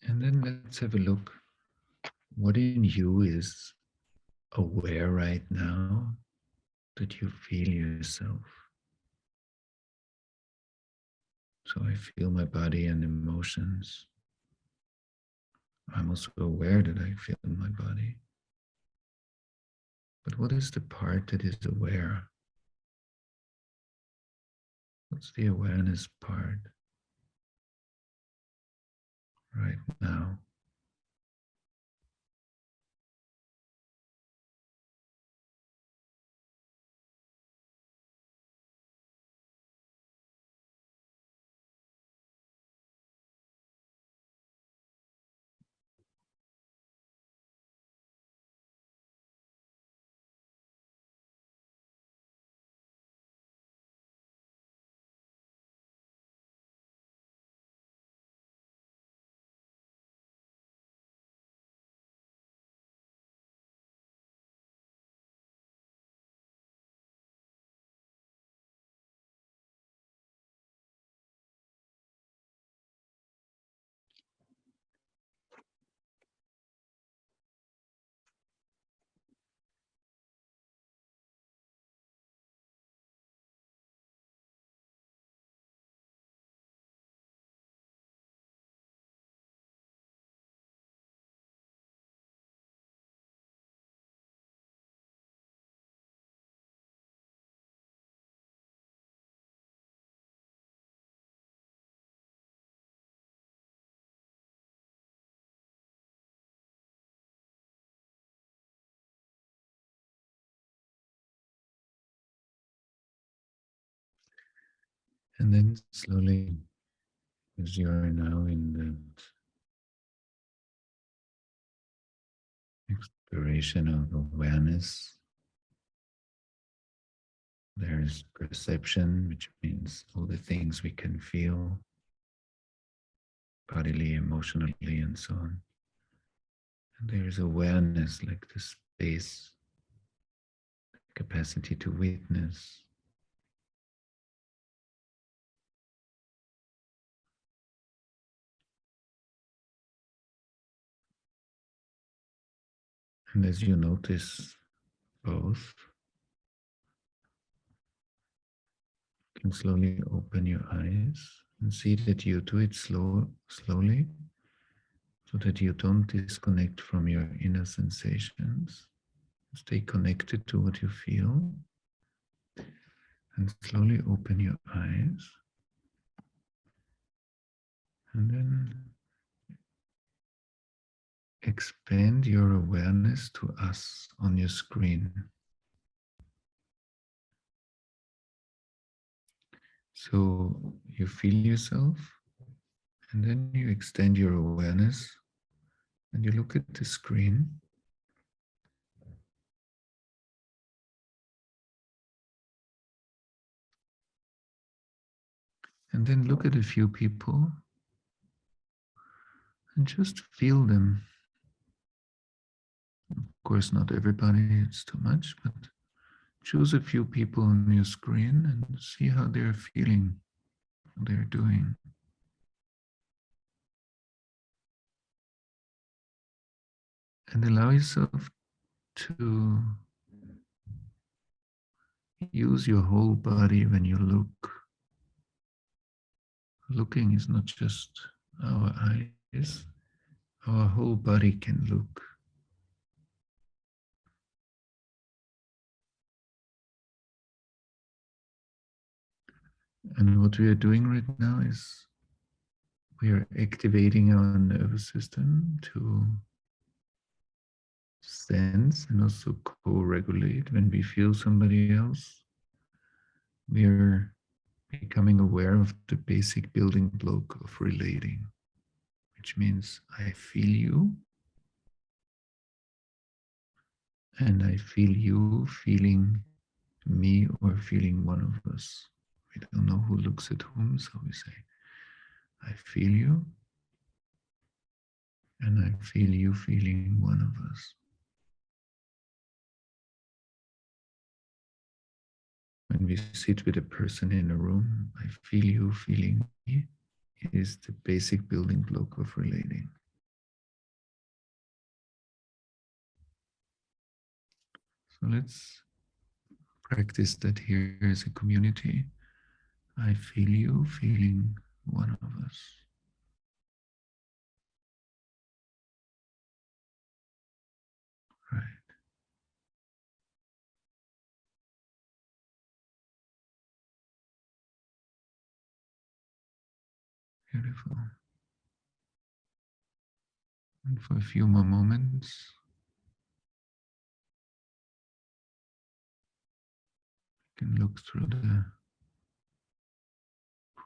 B: And then let's have a look. What in you is aware right now that you feel yourself? So I feel my body and emotions. I'm also aware that I feel my body. But what is the part that is aware? What's the awareness part right now? And then slowly, as you are now in the exploration of awareness, there's perception, which means all the things we can feel bodily, emotionally, and so on. And there is awareness, like the space, capacity to witness. And as you notice both, you can slowly open your eyes and see that you do it slowly, so that you don't disconnect from your inner sensations. Stay connected to what you feel and slowly open your eyes. And then expand your awareness to us on your screen. So you feel yourself, and then you extend your awareness and you look at the screen. And then look at a few people and just feel them. Of course, not everybody, it's too much, but choose a few people on your screen and see how they're feeling, how they're doing. And allow yourself to use your whole body when you look. Looking is not just our eyes, our whole body can look. And what we are doing right now is we are activating our nervous system to sense and also co-regulate. When we feel somebody else, we are becoming aware of the basic building block of relating, which means I feel you and I feel you feeling me or feeling one of us. We don't know who looks at whom, so we say, I feel you and I feel you feeling one of us. When we sit with a person in a room, I feel you feeling me is the basic building block of relating. So let's practice that here as a community. I feel you feeling one of us. Right. Beautiful. And for a few more moments, you can look through the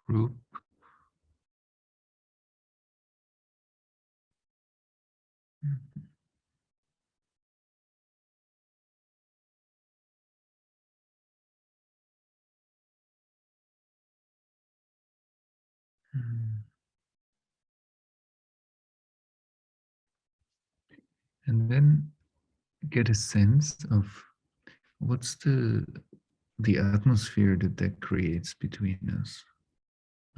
B: group. And then get a sense of what's the atmosphere that creates between us.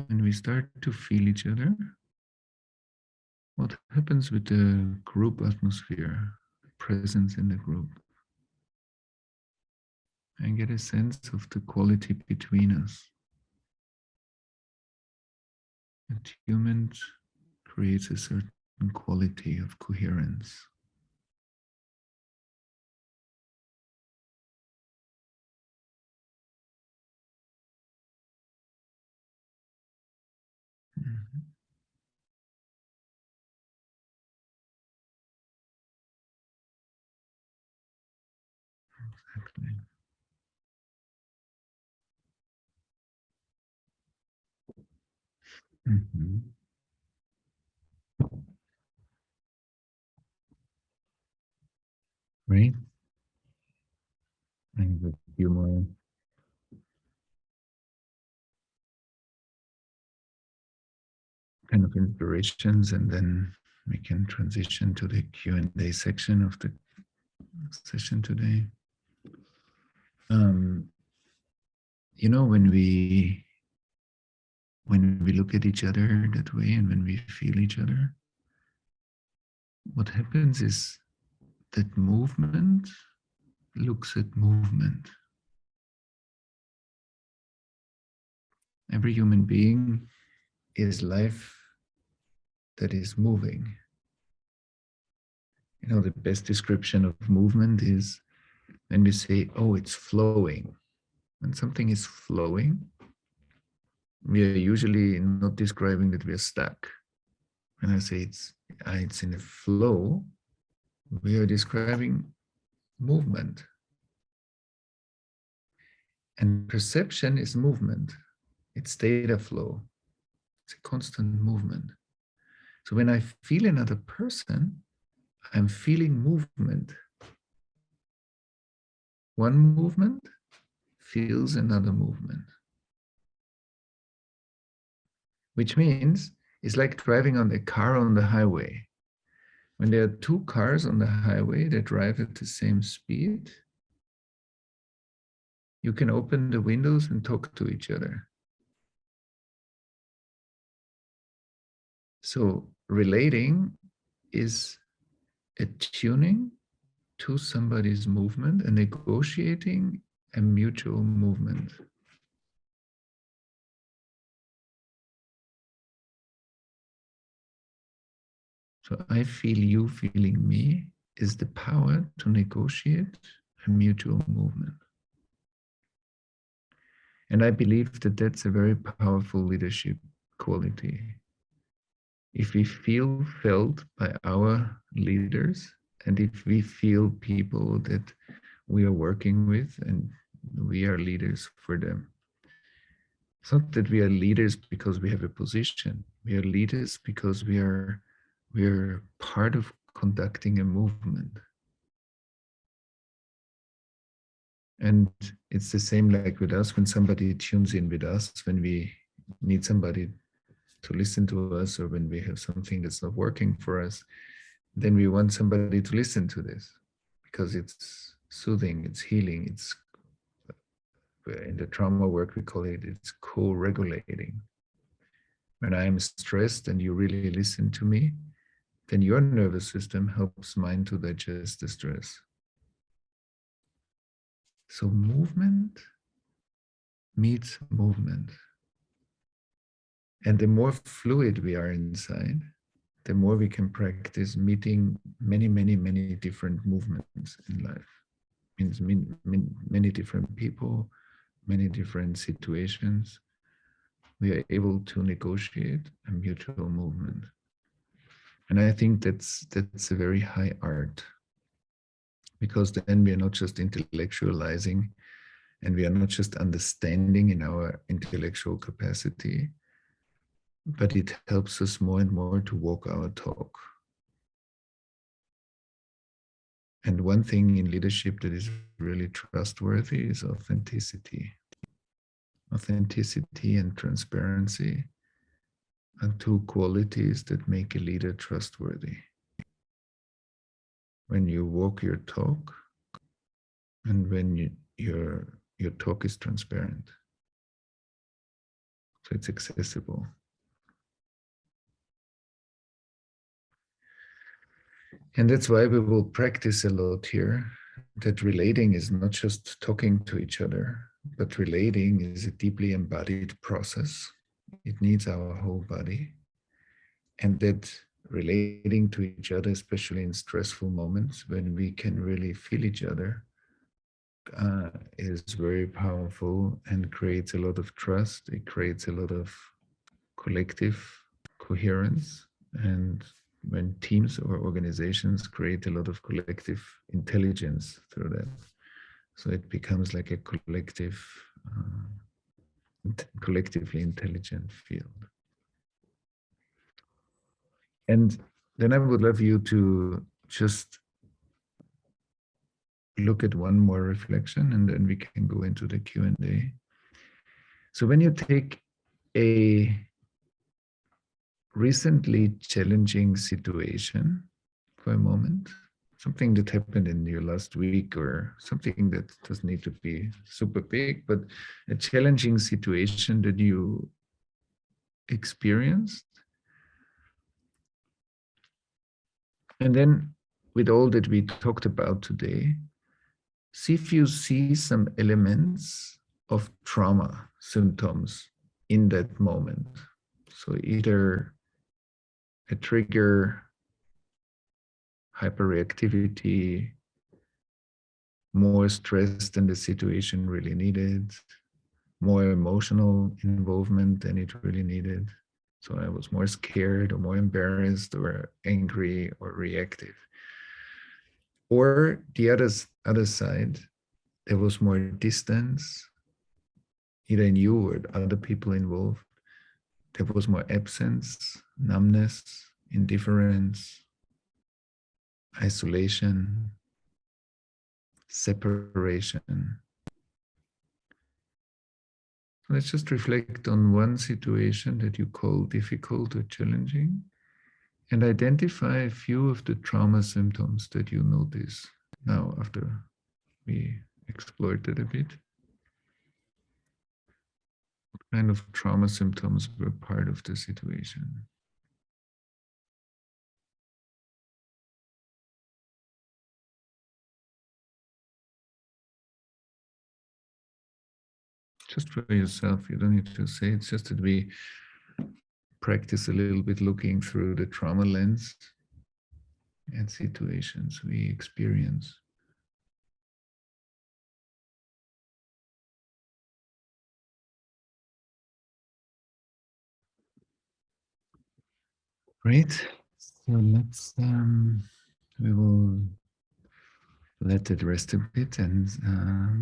B: When we start to feel each other, what happens with the group atmosphere, presence in the group? And get a sense of the quality between us. Attunement creates a certain quality of coherence. Mhm. Exactly. Mhm. Right? And a few more kind of inspirations, and then we can transition to the Q&A section of the session today. You know, when we look at each other that way and when we feel each other, what happens is that movement looks at movement. Every human being is life that is moving. You know, the best description of movement is when we say, oh, it's flowing. When something is flowing, we are usually not describing that we are stuck. When I say it's in a flow, we are describing movement. And perception is movement. It's data flow. It's a constant movement. So when I feel another person, I'm feeling movement. One movement feels another movement. Which means it's like driving on a car on the highway. When there are two cars on the highway that drive at the same speed, you can open the windows and talk to each other. So relating is attuning to somebody's movement and negotiating a mutual movement. So I feel you feeling me is the power to negotiate a mutual movement. And I believe that that's a very powerful leadership quality. If we feel felt by our leaders, and if we feel people that we are working with and we are leaders for them. It's not that we are leaders because we have a position. We are leaders because we are part of conducting a movement. And it's the same like with us when somebody tunes in with us, when we need somebody to listen to us, or when we have something that's not working for us, then we want somebody to listen to this because it's soothing, it's healing, it's in the trauma work we call it's co-regulating. When I am stressed and you really listen to me, then your nervous system helps mine to digest the stress. So movement meets movement. And the more fluid we are inside, the more we can practice meeting many, many, many different movements in life. Means many different people, many different situations. We are able to negotiate a mutual movement. And I think that's a very high art, because then we are not just intellectualizing and we are not just understanding in our intellectual capacity, but it helps us more and more to walk our talk. And one thing in leadership that is really trustworthy is authenticity. Authenticity and transparency are two qualities that make a leader trustworthy. When you walk your talk and when your talk is transparent. So it's accessible. And that's why we will practice a lot here, that relating is not just talking to each other, but relating is a deeply embodied process. It needs our whole body. And that relating to each other, especially in stressful moments when we can really feel each other, is very powerful and creates a lot of trust. It creates a lot of collective coherence. And when teams or organizations create a lot of collective intelligence through that, so it becomes like a collectively intelligent field. And then I would love you to just look at one more reflection, and then we can go into the Q&A. So when you take a recently challenging situation for a moment, something that happened in your last week or something that doesn't need to be super big, but a challenging situation that you experienced. And then with all that we talked about today, see if you see some elements of trauma symptoms in that moment. So either a trigger, hyperreactivity, more stress than the situation really needed, more emotional involvement than it really needed. So I was more scared or more embarrassed or angry or reactive. Or the other side, there was more distance, either in you or other people involved. There was more absence, numbness, indifference, isolation, separation. Let's just reflect on one situation that you call difficult or challenging and identify a few of the trauma symptoms that you notice now after we explored it a bit. What kind of trauma symptoms were part of the situation? Just for yourself, you don't need to say, it's just that we practice a little bit looking through the trauma lens and situations we experience. Great. So let's, we will let it rest a bit and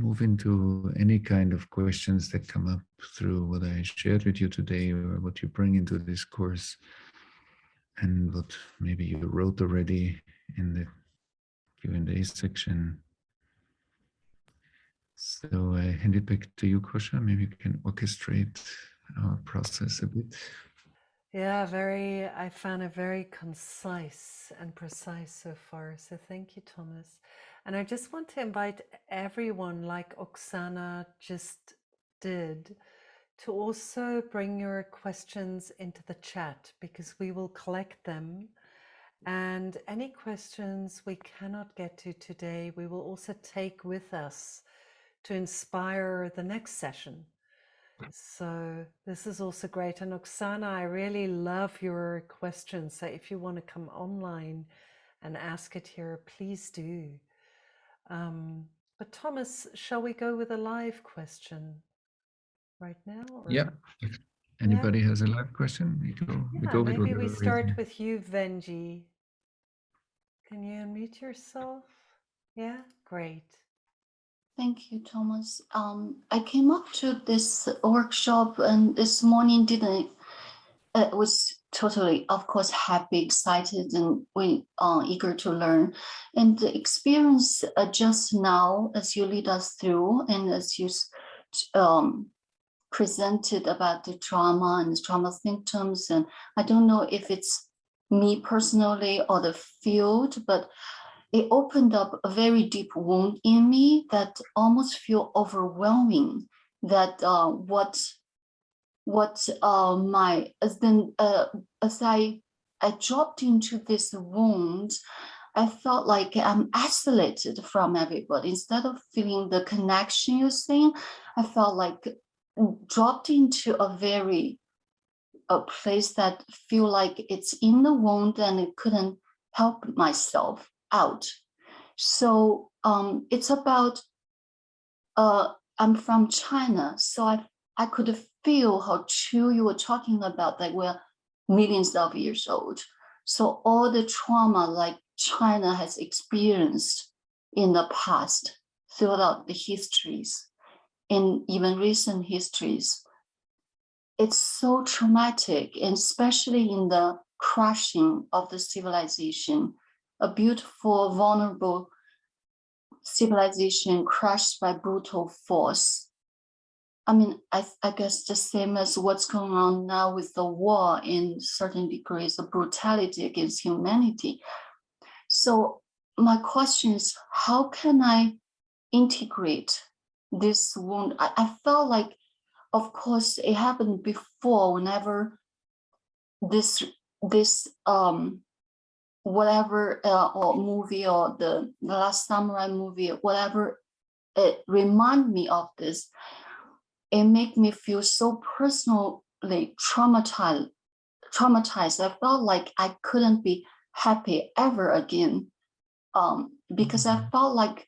B: move into any kind of questions that come up through what I shared with you today or what you bring into this course and what maybe you wrote already in the Q&A section. So I hand it back to you, Kosha. Maybe you can orchestrate our process a bit.
A: Yeah, I found it very concise and precise so far. So thank you, Thomas. And I just want to invite everyone, like Oksana just did, to also bring your questions into the chat because we will collect them. And any questions we cannot get to today, we will also take with us to inspire the next session. So this is also great. And Oksana, I really love your questions. So if you want to come online and ask it here, please do. But Thomas, shall we go with a live question right now? Or?
B: Yeah. If anybody has a live question, we go with
A: maybe we
B: whatever
A: start with you, Venji. Can you unmute yourself? Yeah, great.
C: Thank you, Thomas. I came up to this workshop and this morning was totally, of course, happy, excited, and we are eager to learn. And the experience just now, as you lead us through and as you presented about the trauma and the trauma symptoms, and I don't know if it's me personally or the field, but it opened up a very deep wound in me that almost feel overwhelming. That as I dropped into this wound, I felt like I'm isolated from everybody. Instead of feeling the connection you're saying, I felt like dropped into a place that feel like it's in the wound and it couldn't help myself out. So it's about, I'm from China, so I could feel how true you were talking about that we're millions of years old. So all the trauma like China has experienced in the past, throughout the histories, and even recent histories, it's so traumatic, and especially in the crushing of the civilization, a beautiful, vulnerable civilization crushed by brutal force. I mean, I guess the same as what's going on now with the war in certain degrees of brutality against humanity. So my question is, how can I integrate this wound? I felt like, of course, it happened before whenever this whatever or movie or the Last Samurai movie, whatever, it remind me of this. It make me feel so personally traumatized. I felt like I couldn't be happy ever again, because I felt like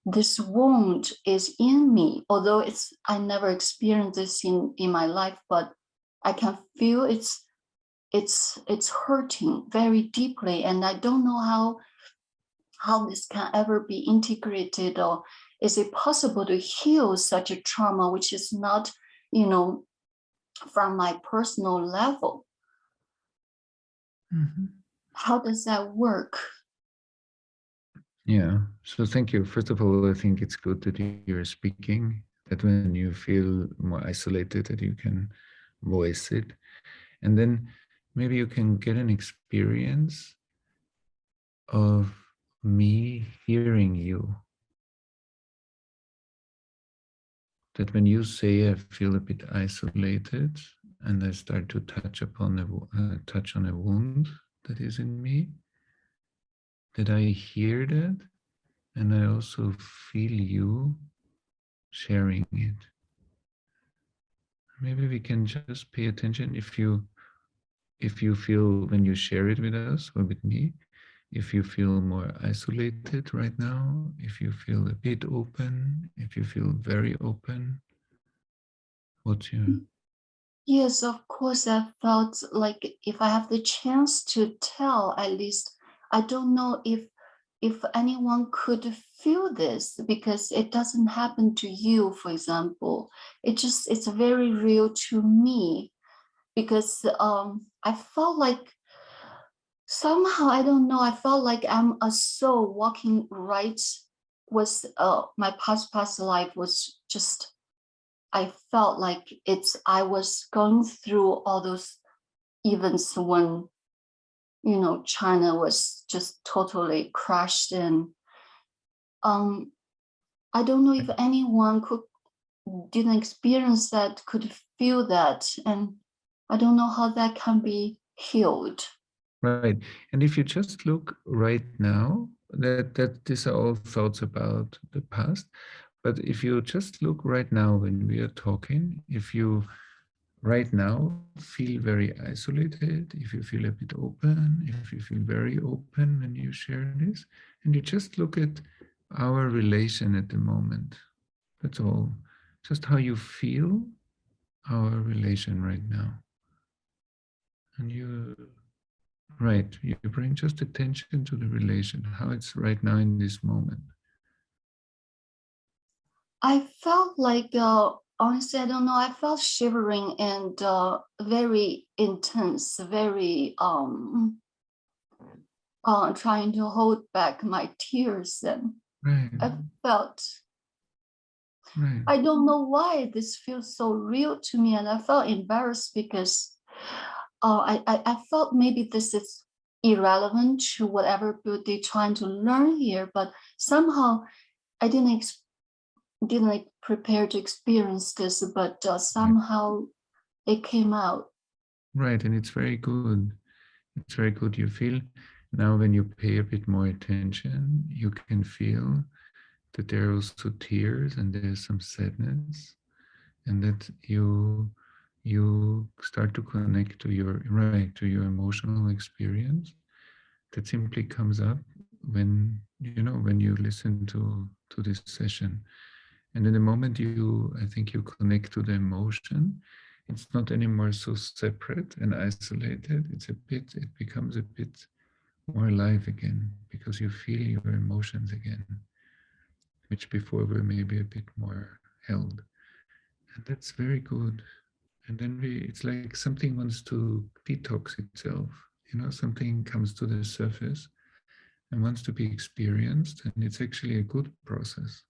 C: this wound is in me. Although I never experienced this in my life, but I can feel it's hurting very deeply, and I don't know how this can ever be integrated, or is it possible to heal such a trauma which is not, from my personal level? How does that work?
B: Yeah, so thank you. First of all, I think it's good that you're speaking, that when you feel more isolated, that you can voice it. And then maybe you can get an experience of me hearing you. That when you say I feel a bit isolated, and I start to touch on a wound that is in me, that I hear that, and I also feel you sharing it. Maybe we can just pay attention if you feel, when you share it with us or with me, if you feel more isolated right now, if you feel a bit open, if you feel very open. What's your...
C: Yes, of course, I felt like if I have the chance to tell, at least, I don't know if anyone could feel this, because it doesn't happen to you, for example. It's very real to me, because I felt like somehow, I don't know, I felt like I'm a soul walking right with my past life was just, I felt like I was going through all those events when, China was just totally crushed. And I don't know if anyone didn't experience that, could feel that. And I don't know how that can be healed.
B: Right. And if you just look right now, that these are all thoughts about the past. But if you just look right now when we are talking, if you right now feel very isolated, if you feel a bit open, if you feel very open when you share this, and you just look at our relation at the moment, that's all. Just how you feel our relation right now. And you... Right, you bring just attention to the relation, how it's right now in this moment.
C: I felt like, honestly, I don't know, I felt shivering and very intense, very trying to hold back my tears. And
B: Right.
C: I felt,
B: Right.
C: I don't know why this feels so real to me, and I felt embarrassed because I felt maybe this is irrelevant to whatever they're trying to learn here, but somehow I didn't prepare to experience this, but somehow it came out.
B: Right, and it's very good. It's very good. You feel now when you pay a bit more attention, you can feel that there are also tears and there's some sadness, and that you start to connect to your emotional experience that simply comes up when you listen to this session. And in the moment I think you connect to the emotion, it's not anymore so separate and isolated. It becomes a bit more alive again, because you feel your emotions again, which before were maybe a bit more held. And that's very good. And then it's like something wants to detox itself something comes to the surface and wants to be experienced, and it's actually a good process.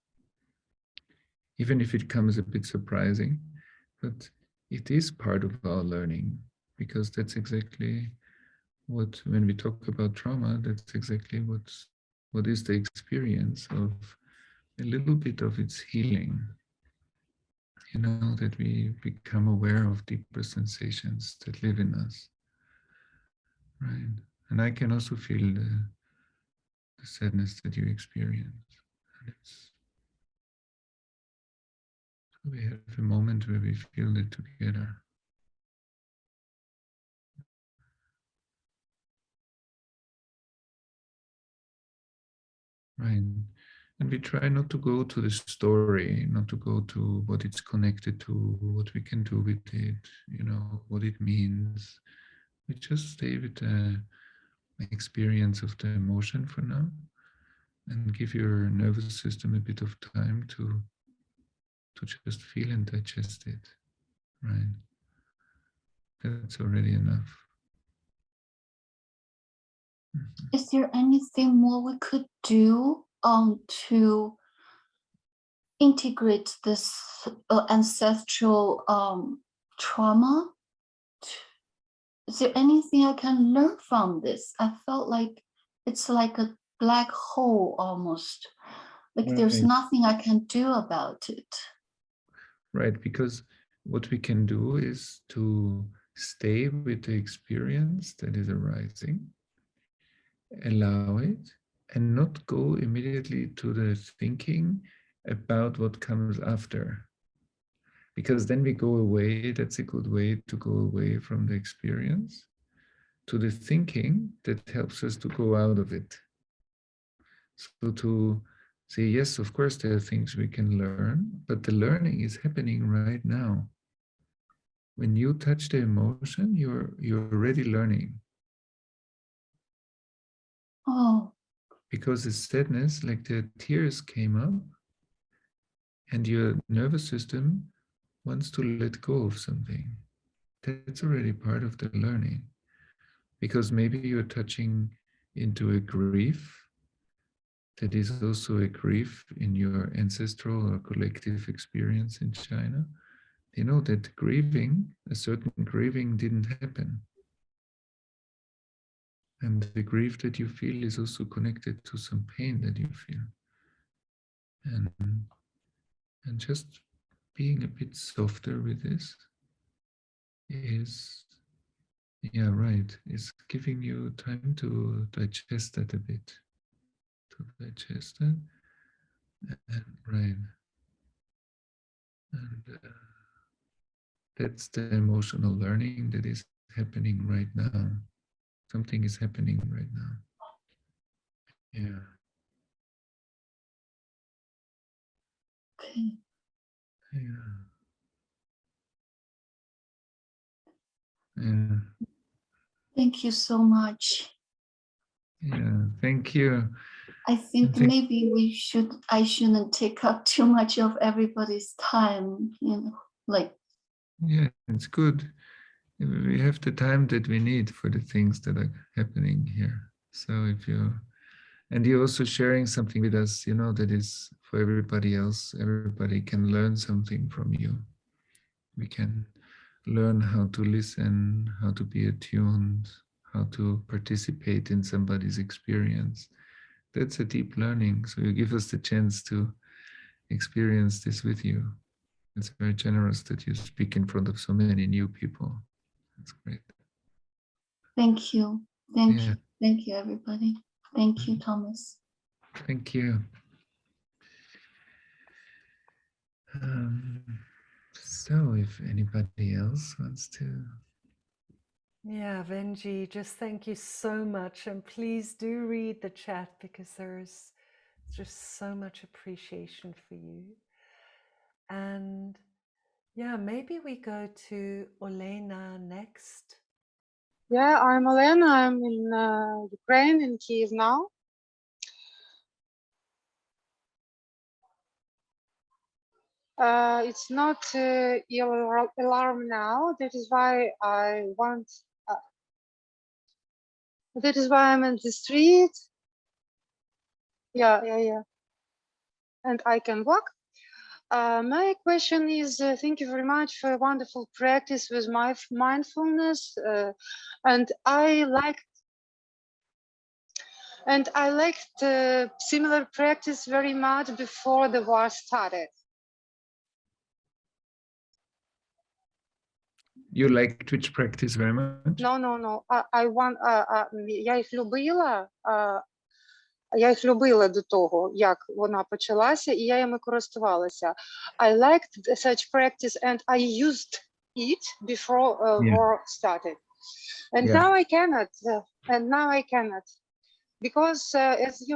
B: Even if it comes a bit surprising, but it is part of our learning, because that's exactly what, when we talk about trauma, that's exactly what is the experience of a little bit of its healing. That we become aware of deeper sensations that live in us, right? And I can also feel the sadness that you experience. And so we have a moment where we feel it together. Right. And we try not to go to the story, not to go to what it's connected to, what we can do with it, what it means. We just stay with the experience of the emotion for now, and give your nervous system a bit of time to just feel and digest it, right? That's already enough.
C: Is there anything more we could do to integrate this ancestral trauma? Is there anything I can learn from this? I felt like it's like a black hole almost. Like there's
B: Right.
C: nothing I can do about it.
B: Right, because what we can do is to stay with the experience that is arising, allow it, and not go immediately to the thinking about what comes after. Because then we go away, that's a good way to go away from the experience, to the thinking that helps us to go out of it. So to say, yes, of course, there are things we can learn, but the learning is happening right now. When you touch the emotion, you're already learning.
C: Oh.
B: Because the sadness, like the tears came up, and your nervous system wants to let go of something. That's already part of the learning. Because maybe you're touching into a grief that is also a grief in your ancestral or collective experience in China. That grieving, a certain grieving didn't happen. And the grief that you feel is also connected to some pain that you feel. And just being a bit softer with this is, yeah, right, is giving you time to digest that a bit. To digest it. And right. And that's the emotional learning that is happening right now. Something is happening right now. Yeah.
C: Okay.
B: Yeah. Yeah.
C: Thank you so much.
B: Yeah. Thank you.
C: I think maybe I shouldn't take up too much of everybody's time, like.
B: Yeah, it's good. We have the time that we need for the things that are happening here. So if you're also sharing something with us, that is for everybody else. Everybody can learn something from you. We can learn how to listen, how to be attuned, how to participate in somebody's experience. That's a deep learning. So you give us the chance to experience this with you. It's very generous that you speak in front of so many new people. That's great.
C: Thank you. Thank you. Thank you, everybody. Thank you, Thomas.
B: Thank you. So if anybody else wants to.
A: Yeah, Venji, just thank you so much. And please do read the chat, because there's just so much appreciation for you. And yeah, maybe we go to Olena next.
D: Yeah, I'm Olena. I'm in Ukraine, in Kyiv now. It's not alarm now. That is why I want That is why I'm in the street. Yeah. And I can walk. My question is, thank you very much for a wonderful practice with my mindfulness. And I liked similar practice very much before the war started.
B: You liked which practice very much?
D: No. Я їх любила до того, як вона почалася, і я їми користувалася. I liked such practice and I used it before war started. And now I cannot. Because as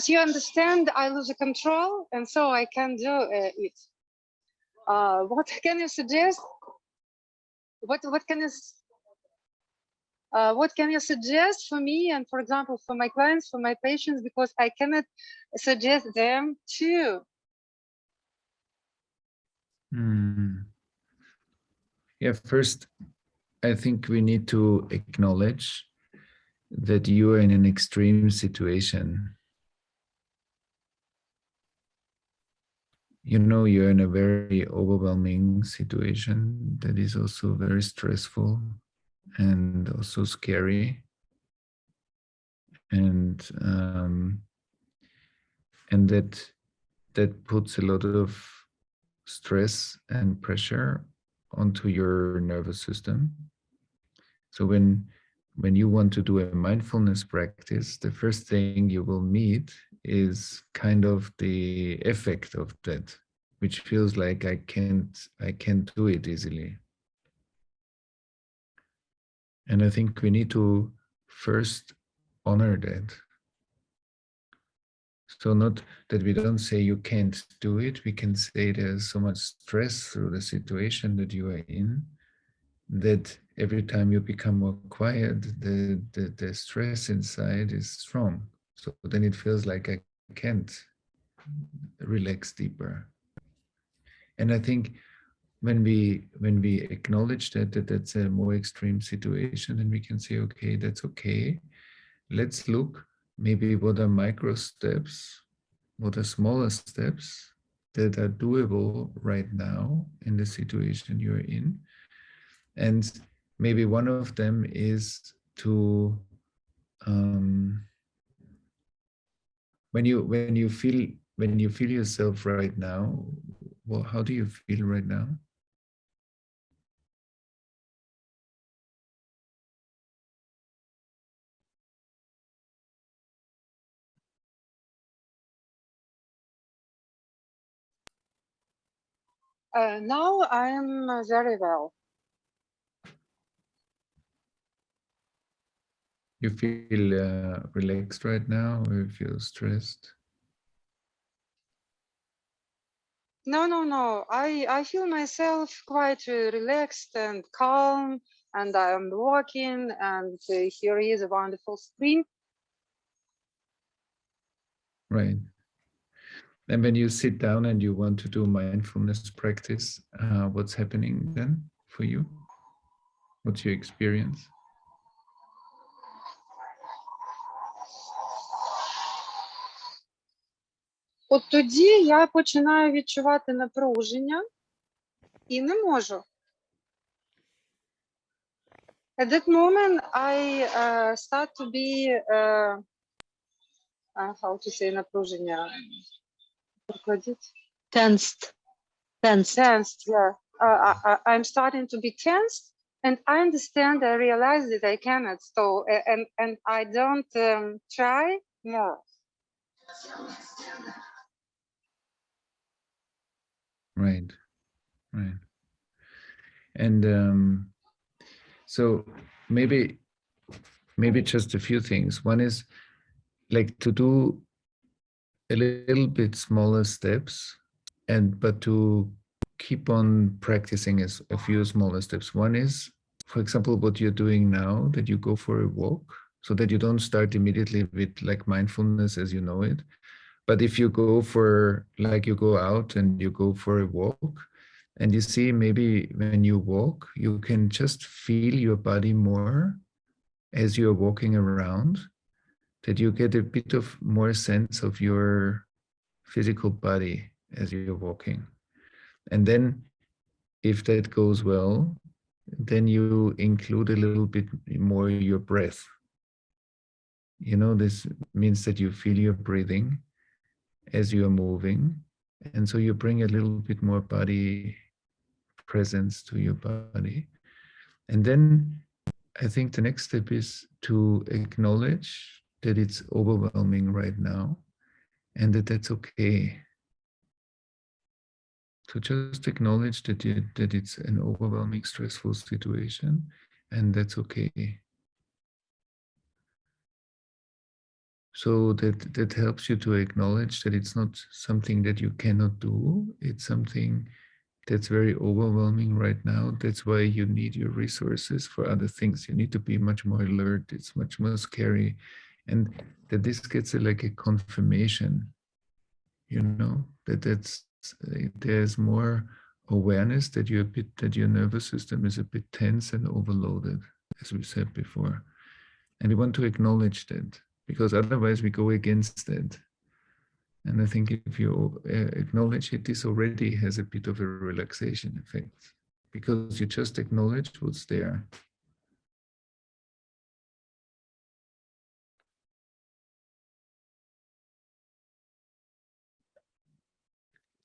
D: you understand, I lose control, and so I can't do it. What can you suggest? What can you suggest for me and, for example, for my clients, for my patients, because I cannot suggest them too.
B: Yeah, first, I think we need to acknowledge that you are in an extreme situation. You know, you're in a very overwhelming situation that is also very stressful and also scary. And that puts a lot of stress and pressure onto your nervous system. So when you want to do a mindfulness practice, the first thing you will meet is kind of the effect of that, which feels like I can't do it easily. And I think we need to first honor that. So not that we don't say you can't do it, we can say there's so much stress through the situation that you are in, that every time you become more quiet, the stress inside is strong. So then it feels like I can't relax deeper. And I think when we acknowledge that that's a more extreme situation, then we can say, okay, that's okay. Let's look maybe what are micro steps, what are smaller steps that are doable right now in the situation you're in. And maybe one of them is to when you feel yourself right now, well, how do you feel right now?
D: Now I am very well.
B: You feel relaxed right now, or you feel stressed?
D: No. I feel myself quite relaxed and calm, and I'm walking, and here is a wonderful screen.
B: Right. And when you sit down and you want to do mindfulness practice, what's happening then for you? What's your experience?
D: От тоді я починаю відчувати напруження і не можу. At that moment, I start to be, how to say напруження?
E: Tensed,
D: yeah. I'm starting to be tensed, and I understand, I realize that I cannot. So, and I don't try more.
B: Right. And so maybe just a few things. One is like to do a little bit smaller steps, but to keep on practicing as a few smaller steps. One is, for example, what you're doing now, that you go for a walk, so that you don't start immediately with like mindfulness as you know it. But if you go for, like you go out and you go for a walk, And you see, maybe when you walk, you can just feel your body more as you're walking around, that you get a bit of more sense of your physical body as you're walking. And then if that goes well, then you include a little bit more your breath. You know, this means that you feel your breathing as you are moving. And so you bring a little bit more body presence to your body. And then I think the next step is to acknowledge that it's overwhelming right now and that that's okay. To just acknowledge that it's an overwhelming, stressful situation, and that's okay. So that helps you to acknowledge that it's not something that you cannot do. It's something that's very overwhelming right now. That's why you need your resources for other things. You need to be much more alert. It's much more scary. And that this gets like a confirmation, you know, there's more awareness that that your nervous system is a bit tense and overloaded, as we said before. And we want to acknowledge that, because otherwise we go against it. And I think if you acknowledge it, this already has a bit of a relaxation effect, because you just acknowledge what's there.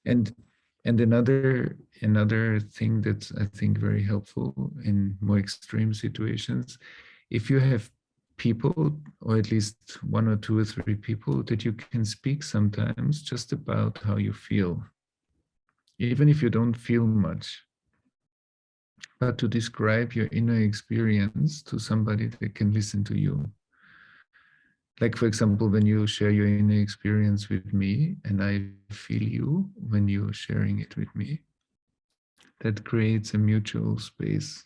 B: And another thing that's, I think, very helpful in more extreme situations, if you have people, or at least 1 or 2 or 3 people, that you can speak sometimes just about how you feel, even if you don't feel much, but to describe your inner experience to somebody that can listen to you. Like, for example, when you share your inner experience with me and I feel you when you're sharing it with me, that creates a mutual space.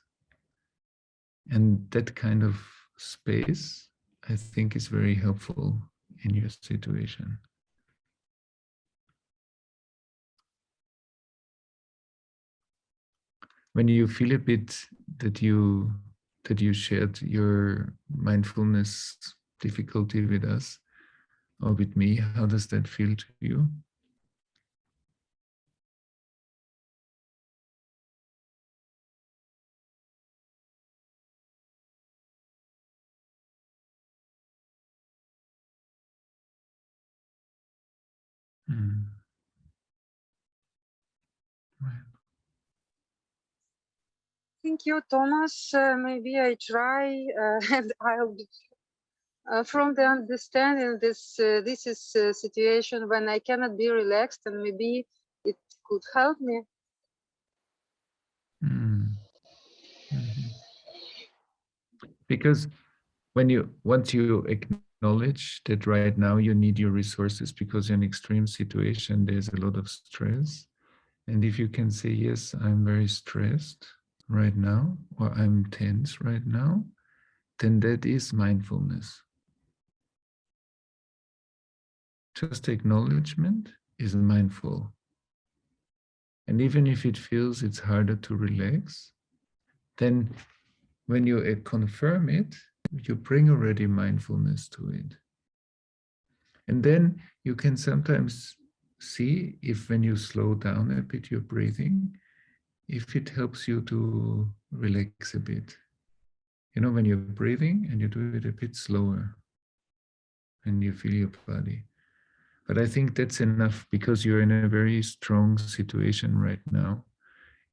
B: And that kind of space, I think, is very helpful in your situation. When you feel a bit that you shared your mindfulness difficulty with us or with me, how does that feel to you? Right.
D: Thank you, Thomas. Maybe I try and I'll be from the understanding this is a situation when I cannot be relaxed, and maybe it could help me.
B: Because once you acknowledge that right now you need your resources because you're in an extreme situation, there's a lot of stress. And if you can say, yes, I'm very stressed right now, or I'm tense right now, then that is mindfulness. Just acknowledgement is mindful. And even if it feels it's harder to relax, then when you confirm it, you bring already mindfulness to it. And then you can sometimes see if when you slow down a bit your breathing, if it helps you to relax a bit. You know, when you're breathing and you do it a bit slower and you feel your body. But I think that's enough because you're in a very strong situation right now.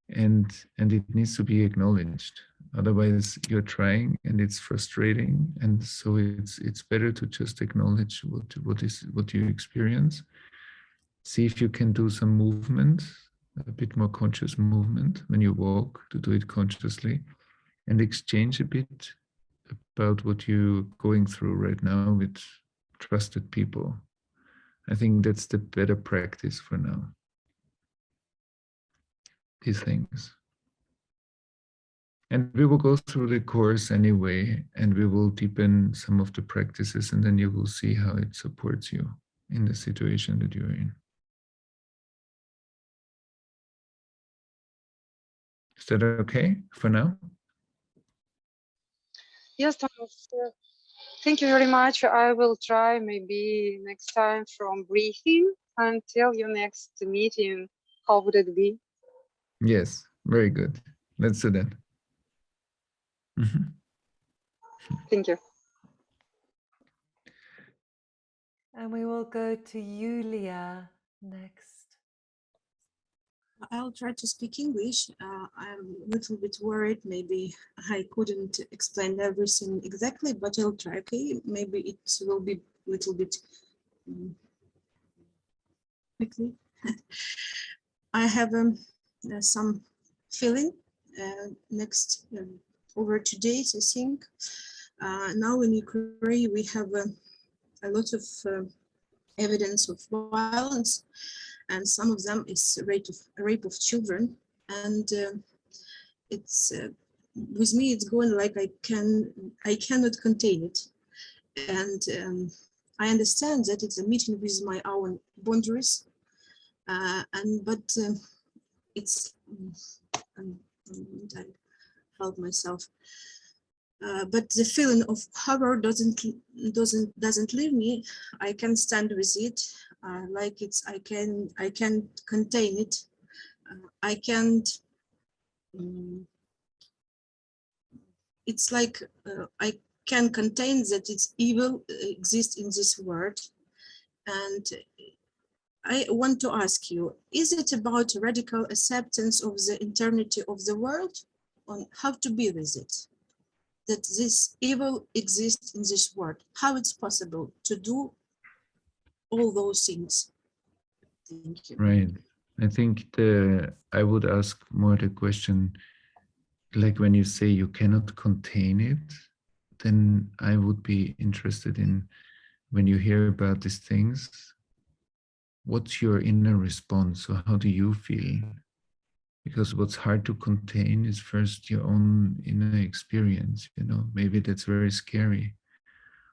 B: And it needs to be acknowledged. Otherwise you're trying and it's frustrating. And so it's better to just acknowledge what you experience. See if you can do some movement, a bit more conscious movement when you walk, to do it consciously, and exchange a bit about what you're going through right now with trusted people. I think that's the better practice for now. These things. And we will go through the course anyway, and we will deepen some of the practices, and then you will see how it supports you in the situation that you're in. that okay for now?
D: Yes, Thomas. Thank you very much. I will try maybe next time from breathing until your next meeting. How would it be?
B: Yes, very good. Let's do that.
D: Thank you.
A: And we will go to Yulia next.
E: I'll try to speak English. I'm a little bit worried. Maybe I couldn't explain everything exactly, but I'll try. Okay, maybe it will be a little bit quickly. I have some feeling next over 2 days, I think. Now in Ukraine, we have a lot of evidence of violence, and some of them is rape of children. And it's with me, it's going like I cannot contain it. And I understand that it's a meeting with my own boundaries. But it's I felt myself. But the feeling of horror doesn't leave me. I can stand with it. Like it's I can contain it. I can't. It's like I can contain that it's evil exists in this world. And I want to ask you, is it about radical acceptance of the eternity of the world, on how to be with it? That this evil exists in this world, how it's possible to do all those things? Thank you.
B: Right. I think I would ask more the question, like when you say you cannot contain it, then I would be interested in, when you hear about these things, what's your inner response? So how do you feel? Because what's hard to contain is first your own inner experience, you know, maybe that's very scary,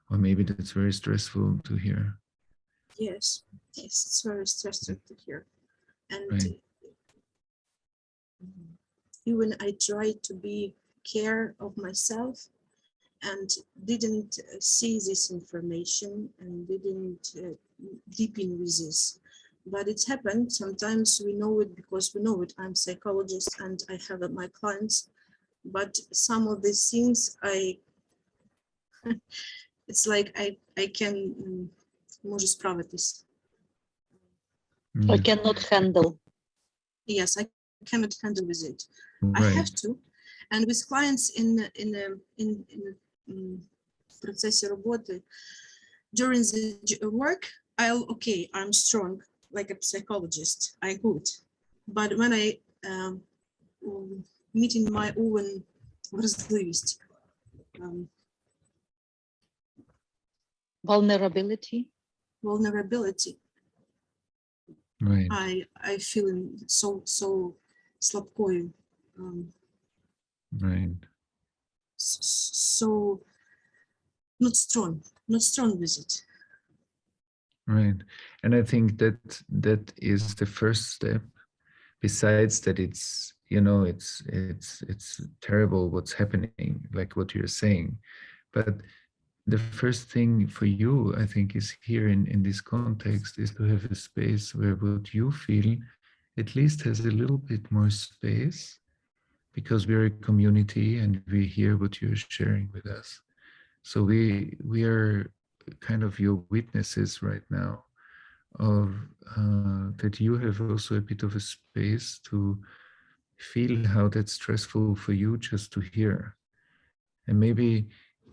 B: or maybe that's very stressful to hear.
E: Yes, it's very stressful to hear. And
B: right.
E: Even I tried to be care of myself and didn't see this information and didn't deepen with this. But it's happened. Sometimes we know it because we know it. I'm a psychologist and I have my clients. But some of these things, it's like I can можу справитись.
F: I cannot handle.
E: Yes, I cannot handle with it.
B: Right.
E: I have to. And with clients in процессе роботи, during the work, I'm strong, like a psychologist, I good. But when I meeting my own вразливість,
F: Vulnerability.
B: Right.
E: I feel so слабкою.
B: Right.
E: So not strong with it.
B: Right. And I think that is the first step. Besides that, it's, you know, it's terrible what's happening, like what you're saying. But the first thing for you, I think, is here in this context is to have a space where what you feel at least has a little bit more space, because we're a community and we hear what you're sharing with us. So we are kind of your witnesses right now of that you have also a bit of a space to feel how that's stressful for you just to hear. And maybe,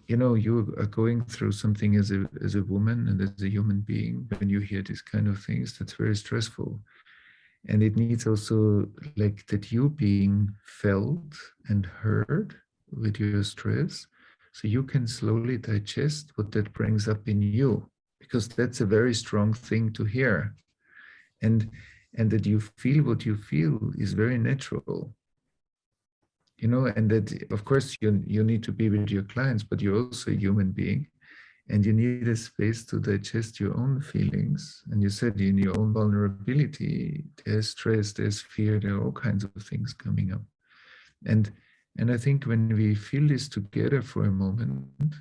B: you know, you are going through something as a woman and as a human being. When you hear these kind of things, that's very stressful. And it needs also like that you being felt and heard with your stress, so you can slowly digest what that brings up in you, because that's a very strong thing to hear. And that you feel what you feel is very natural. You know, and that of course you need to be with your clients, but you're also a human being, and you need a space to digest your own feelings. And you said in your own vulnerability, there's stress, there's fear, there are all kinds of things coming up. And I think when we feel this together for a moment,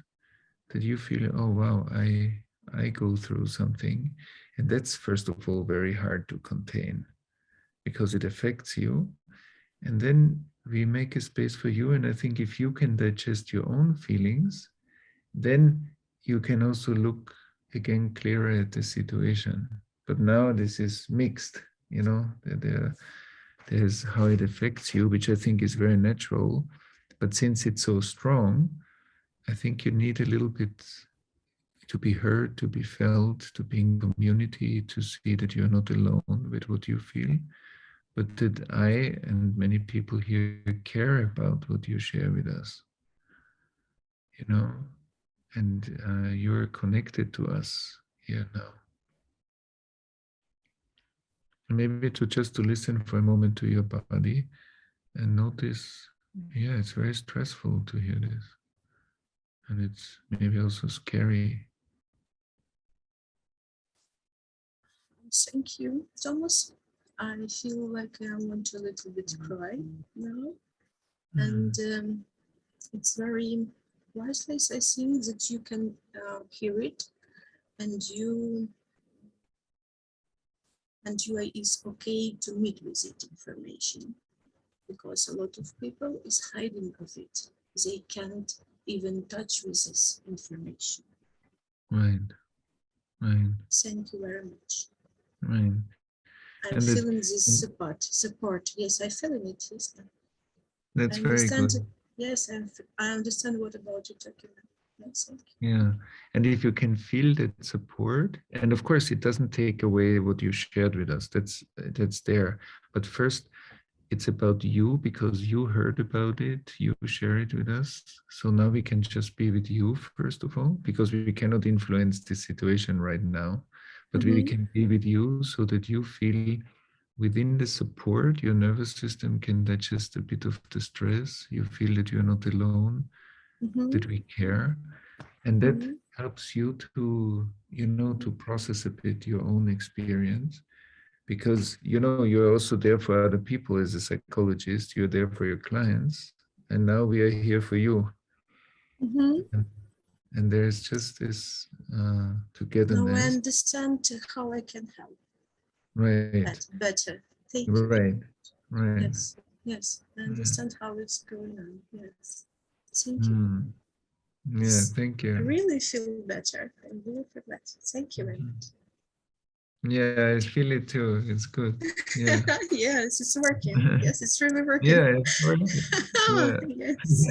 B: that you feel, oh wow, I go through something, and that's first of all very hard to contain because it affects you. And then we make a space for you, and I think if you can digest your own feelings, then you can also look again clearer at the situation. But now this is mixed, you know, there's how it affects you, which I think is very natural. But since it's so strong, I think you need a little bit to be heard, to be felt, to be in community, to see that you're not alone with what you feel, but that I and many people here care about what you share with us, you know, and you're connected to us here now. And maybe to listen for a moment to your body and notice, yeah, it's very stressful to hear this. And it's maybe also scary.
E: Thank you, Thomas. I feel like I want to a little bit cry now. And it's very priceless, I think, that you can hear it, and you is okay to meet with it information, because a lot of people is hiding of it. They can't even touch with this information.
B: Right.
E: Thank you very much.
B: Right.
E: I'm feeling this support. Yes, I feel it. Yes.
B: That's very good.
E: Yes, I understand what about you talking about. Yes, thank you.
B: Yeah, and if you can feel that support, and of course it doesn't take away what you shared with us, that's there. But first, it's about you because you heard about it, you share it with us. So now we can just be with you first of all, because we cannot influence this situation right now, but we can be with you so that you feel within the support, your nervous system can digest a bit of the stress. You feel that you're not alone, that we care. And that helps you to, you know, to process a bit your own experience. Because, you know, you're also there for other people as a psychologist, you're there for your clients. And now we are here for you. And there's just this togetherness.
E: Now I understand how I can help.
B: Right.
E: Better. Thank you.
B: Right.
E: Yes. Yes. I understand how it's going on. Yes. Thank you.
B: Yeah, thank you.
E: I really feel better. I really feel better. Thank you very much.
B: Yeah, I feel it too. It's good. Yeah.
E: Yes, it's working. Yes, it's really working.
B: Yeah, it's working. Yeah.
E: Yes.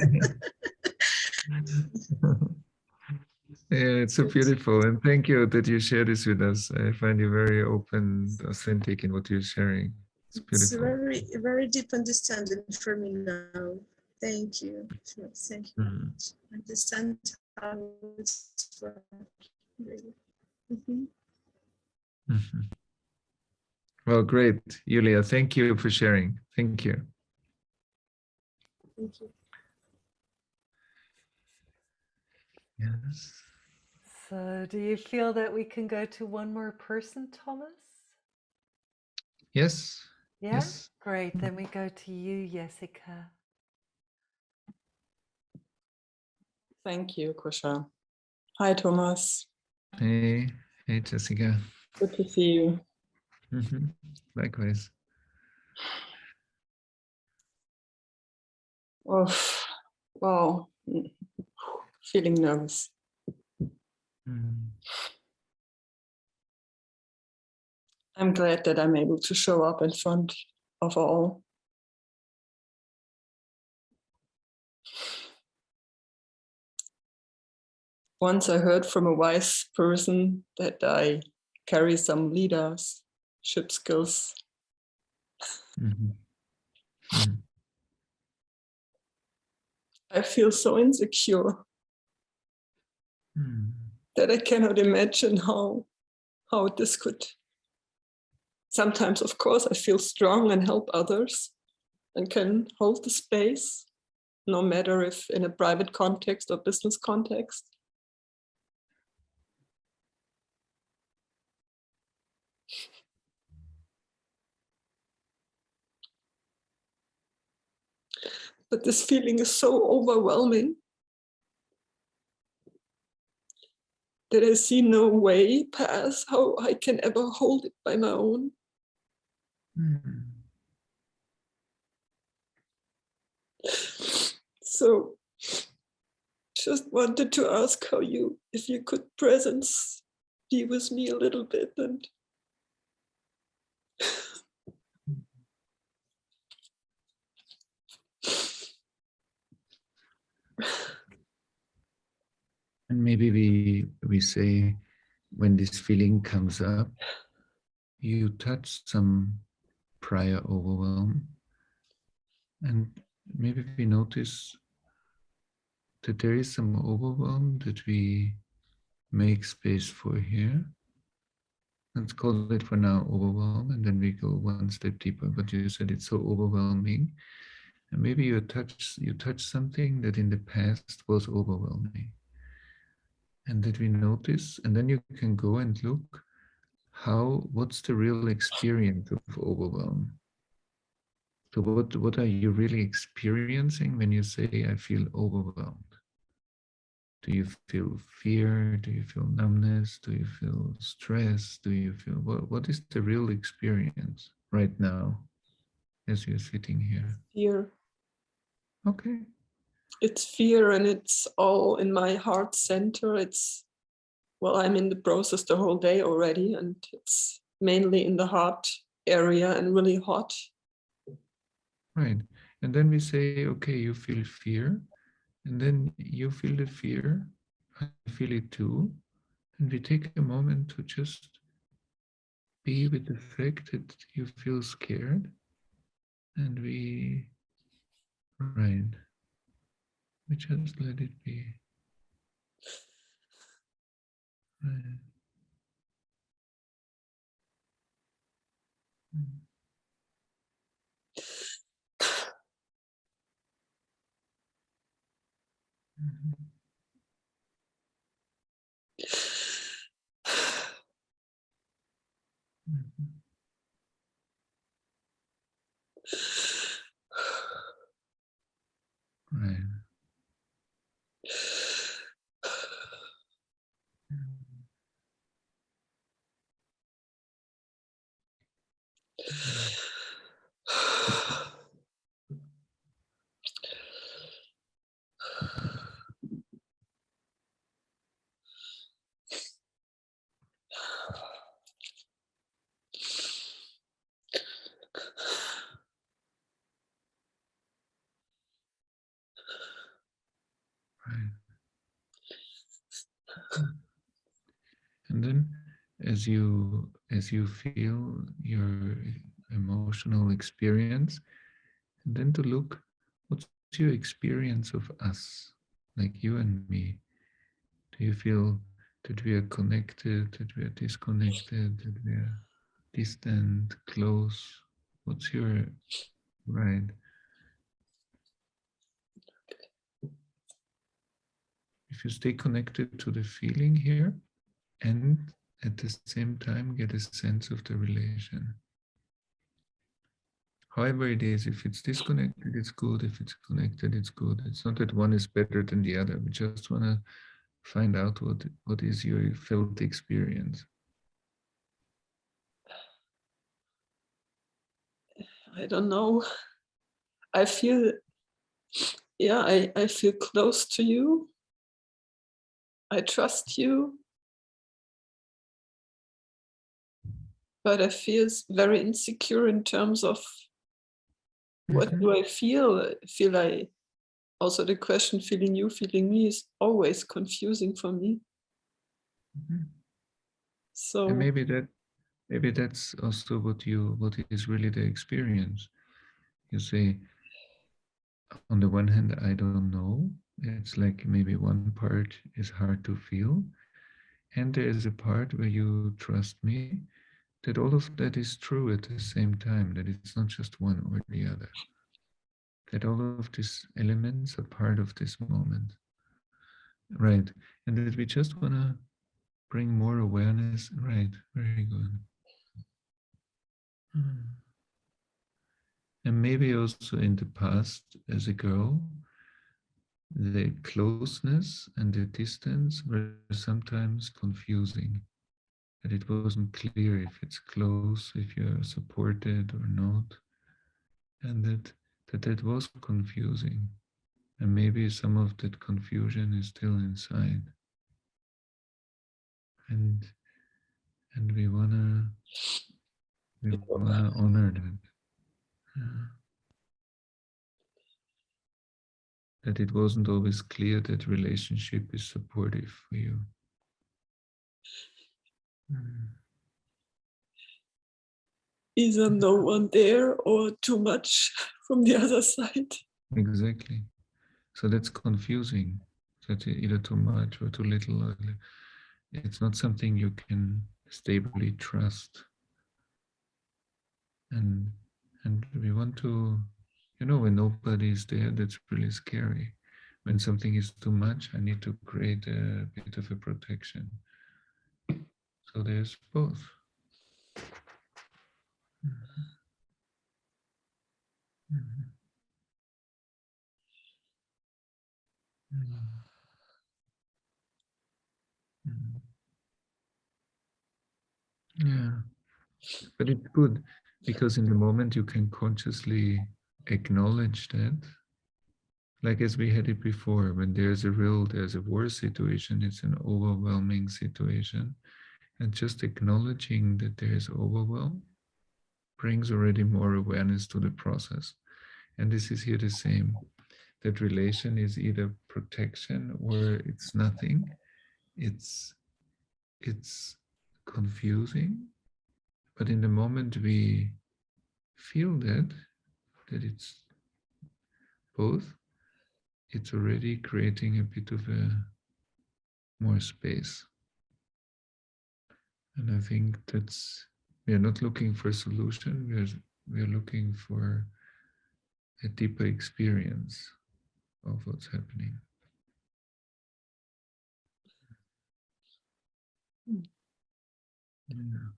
B: Yeah, it's so beautiful. And thank you that you share this with us. I find you very open, authentic in what you're sharing. It's beautiful.
E: It's very deep understanding for me now. Thank you. Thank you very much. I understand how it's working, really.
B: Well, great, Julia. Thank you for sharing. Thank you.
E: Thank you.
B: Yes.
A: So do you feel that we can go to one more person, Thomas?
B: Yes.
A: Yeah?
B: Yes.
A: Great. Then we go to you, Jessica.
G: Thank you, Kusha. Hi, Thomas.
B: Hey, Jessica.
G: Good to see you.
B: Likewise.
G: Oh, wow. Feeling nervous. I'm glad that I'm able to show up in front of all. Once I heard from a wise person that I carry some leadership skills. I feel so insecure that I cannot imagine how this could. Sometimes, of course, I feel strong and help others and can hold the space, no matter if in a private context or business context. but this feeling is so overwhelming that I see no way past how I can ever hold it by my own. So just wanted to ask how you, if you could presence, be with me a little bit and
B: And maybe we say, when this feeling comes up, you touch some prior overwhelm, and maybe we notice that there is some overwhelm that we make space for here. Let's call it for now overwhelm, and then we go one step deeper. But you said it's so overwhelming, and maybe you touch something that in the past was overwhelming, and that we notice, and then you can go and look what's the real experience of overwhelm. So what are you really experiencing when you say I feel overwhelmed? Do you feel fear? Do you feel numbness? Do you feel stress? Do you feel what is the real experience right now as you're sitting here?
G: fear.
B: Okay.
G: It's fear, and it's all in my heart center. It's, well, I'm in the process the whole day already, and it's mainly in the heart area and really hot.
B: Right. And then we say, okay, you feel fear, and then you feel the fear. I feel it too. And we take a moment to just be with the fact that you feel scared, and we just let it be. Right. Mhm. Mhm. Right. Right. And then as you feel your emotional experience, and then to look, what's your experience of us, like you and me? Do you feel that we are connected, that we are disconnected, that we are distant, close? What's your right? If you stay connected to the feeling here, and at the same time get a sense of the relation. However it is, if it's disconnected, it's good. If it's connected, it's good. It's not that one is better than the other. We just want to find out what is your felt experience.
G: I don't know. I feel, yeah, I feel close to you. I trust you. But I feel very insecure in terms of what do I feel? Feel I also the question feeling you, feeling me is always confusing for me.
B: Mm-hmm.
G: So
B: and maybe that's also what is really the experience. You say, on the one hand, I don't know. It's like maybe one part is hard to feel, and there is a part where you trust me that all of that is true at the same time, that it's not just one or the other, that all of these elements are part of this moment. Right. And that we just want to bring more awareness. Right. Very good. And maybe also in the past as a girl, the closeness and the distance were sometimes confusing. That it wasn't clear if it's close, if you're supported or not. And that was confusing. And maybe some of that confusion is still inside. And we wanna honor that. That it wasn't always clear that relationship is supportive for you.
G: Either no one there or too much from the other side.
B: Exactly. So that's confusing. That's either too much or too little. It's not something you can stably trust. And we want to, when nobody is there, that's really scary. When something is too much, I need to create a bit of a protection. So there's both. Yeah, but it's good because in the moment you can consciously acknowledge that. Like as we had it before, when there's a war situation, it's an overwhelming situation. And just acknowledging that there is overwhelm brings already more awareness to the process. And this is here the same. That relation is either protection or it's nothing. It's confusing. But in the moment we feel that it's both, it's already creating a bit of a more space. And I think we are not looking for a solution, we are looking for a deeper experience of what's happening. Yeah.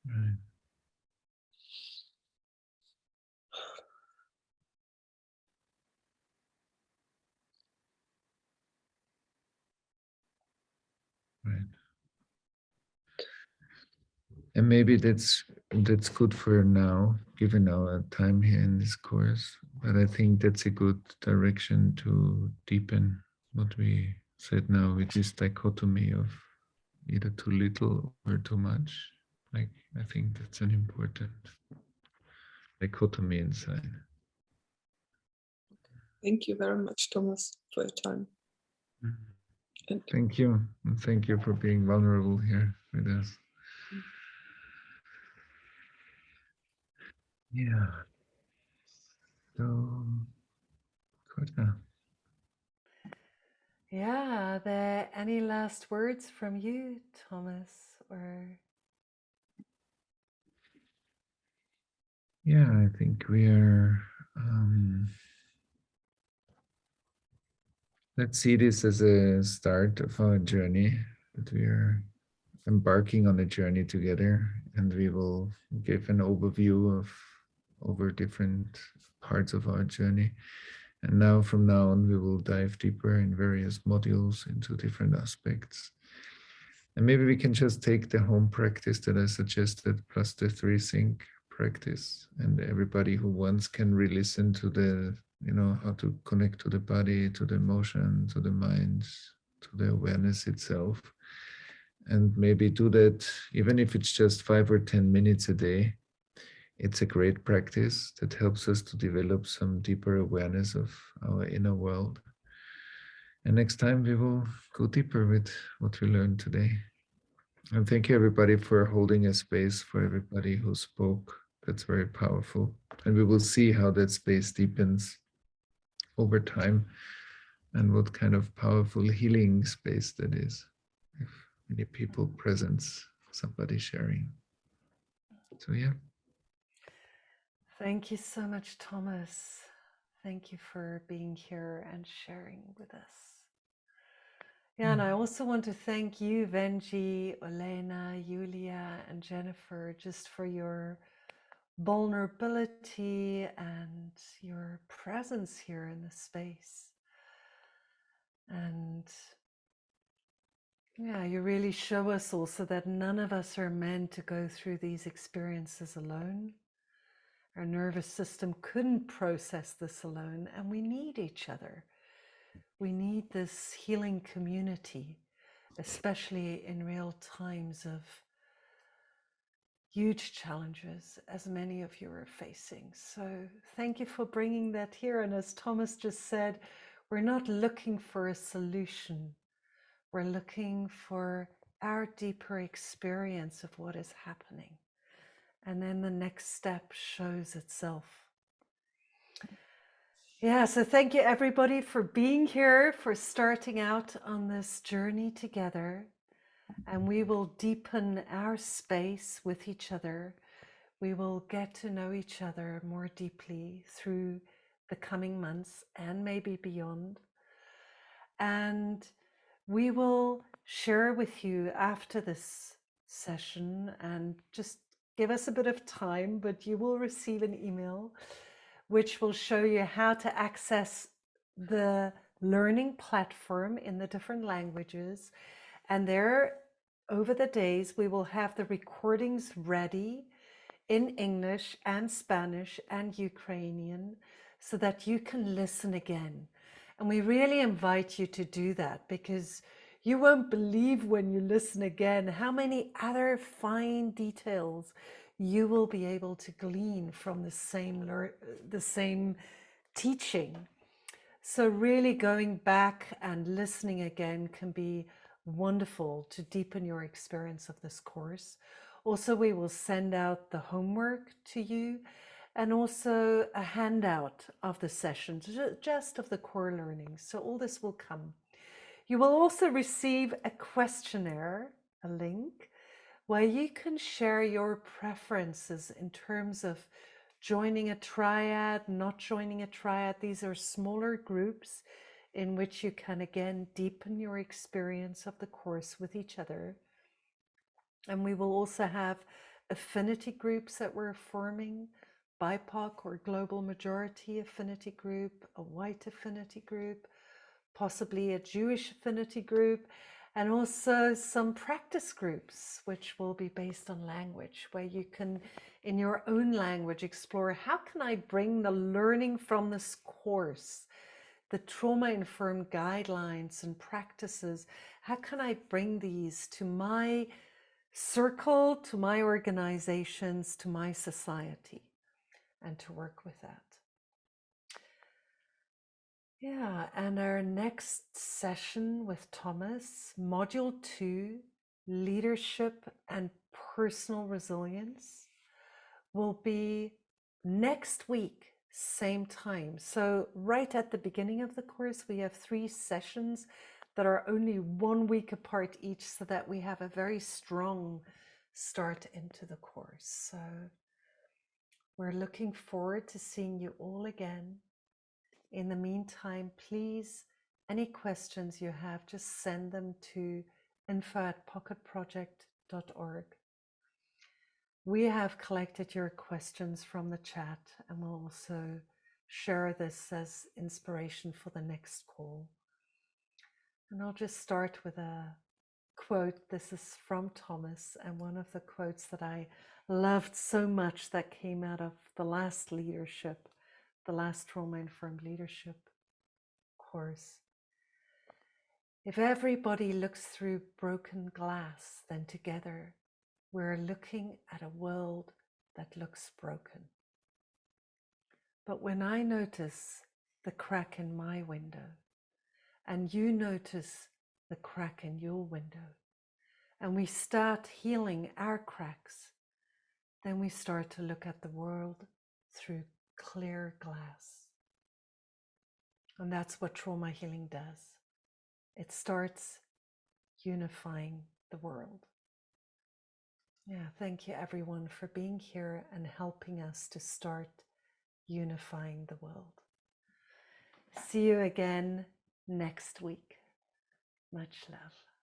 B: Right. Right. And maybe that's good for now, given our time here in this course. But I think that's a good direction to deepen what we said now, which is dichotomy of either too little or too much. Like I think that's an important dichotomy inside.
G: Thank you very much, Thomas, for your time. And
B: thank you. And thank you for being vulnerable here with us. Yeah. So, Kota.
A: Yeah, are there any last words from you, Thomas? Or
B: yeah, I think we are. Let's see this as a start of our journey, that we are embarking on a journey together, and we will give an overview of over different parts of our journey. And now from now on, we will dive deeper in various modules into different aspects. And maybe we can just take the home practice that I suggested, plus the 3-sync practice, and everybody who wants can re-listen to the, how to connect to the body, to the emotion, to the mind, to the awareness itself. And maybe do that, even if it's just 5 or 10 minutes a day. It's a great practice that helps us to develop some deeper awareness of our inner world. And next time we will go deeper with what we learned today. And thank you everybody for holding a space for everybody who spoke. That's very powerful. And we will see how that space deepens over time and what kind of powerful healing space that is. If many people presence, somebody sharing. So yeah.
A: thank you so much, Thomas. Thank you for being here and sharing with us. Yeah, and I also want to thank you, Venji, Olena, Yulia, and Jennifer, just for your vulnerability and your presence here in the space. And yeah, you really show us also that none of us are meant to go through these experiences alone. Our nervous system couldn't process this alone, and we need each other. We need this healing community, especially in real times of huge challenges, as many of you are facing. So thank you for bringing that here. And as Thomas just said, we're not looking for a solution. We're looking for our deeper experience of what is happening. And then the next step shows itself. Yeah, so thank you everybody for being here, for starting out on this journey together. And we will deepen our space with each other. We will get to know each other more deeply through the coming months and maybe beyond. And we will share with you after this session, and just give us a bit of time, but you will receive an email which will show you how to access the learning platform in the different languages. And there, over the days, we will have the recordings ready in English and Spanish and Ukrainian so that you can listen again. And we really invite you to do that, because you won't believe when you listen again how many other fine details you will be able to glean from the same teaching. So really going back and listening again can be wonderful to deepen your experience of this course. Also, we will send out the homework to you, and also a handout of the sessions, just of the core learning. So all this will come. You will also receive a questionnaire, a link, where you can share your preferences in terms of joining a triad, not joining a triad. These are smaller groups in which you can again deepen your experience of the course with each other. And we will also have affinity groups that we're forming, BIPOC or Global Majority Affinity Group, a White Affinity Group, possibly a Jewish affinity group, and also some practice groups, which will be based on language, where you can, in your own language, explore how can I bring the learning from this course, the trauma-informed guidelines and practices, how can I bring these to my circle, to my organizations, to my society, and to work with that. Yeah, and our next session with Thomas, Module 2, Leadership and Personal Resilience, will be next week, same time. So right at the beginning of the course, we have 3 sessions that are only 1 week apart each, so that we have a very strong start into the course. So we're looking forward to seeing you all again. In the meantime, please, any questions you have, just send them to info@pocketproject.org. We have collected your questions from the chat, and we'll also share this as inspiration for the next call. And I'll just start with a quote. This is from Thomas, and one of the quotes that I loved so much that came out of the last leadership, the last trauma-informed leadership course. If everybody looks through broken glass, then together we're looking at a world that looks broken. But when I notice the crack in my window, and you notice the crack in your window, and we start healing our cracks, then we start to look at the world through clear glass. And that's what trauma healing does. It starts unifying the world. Yeah, thank you everyone for being here and helping us to start unifying the world. See you again next week. Much love.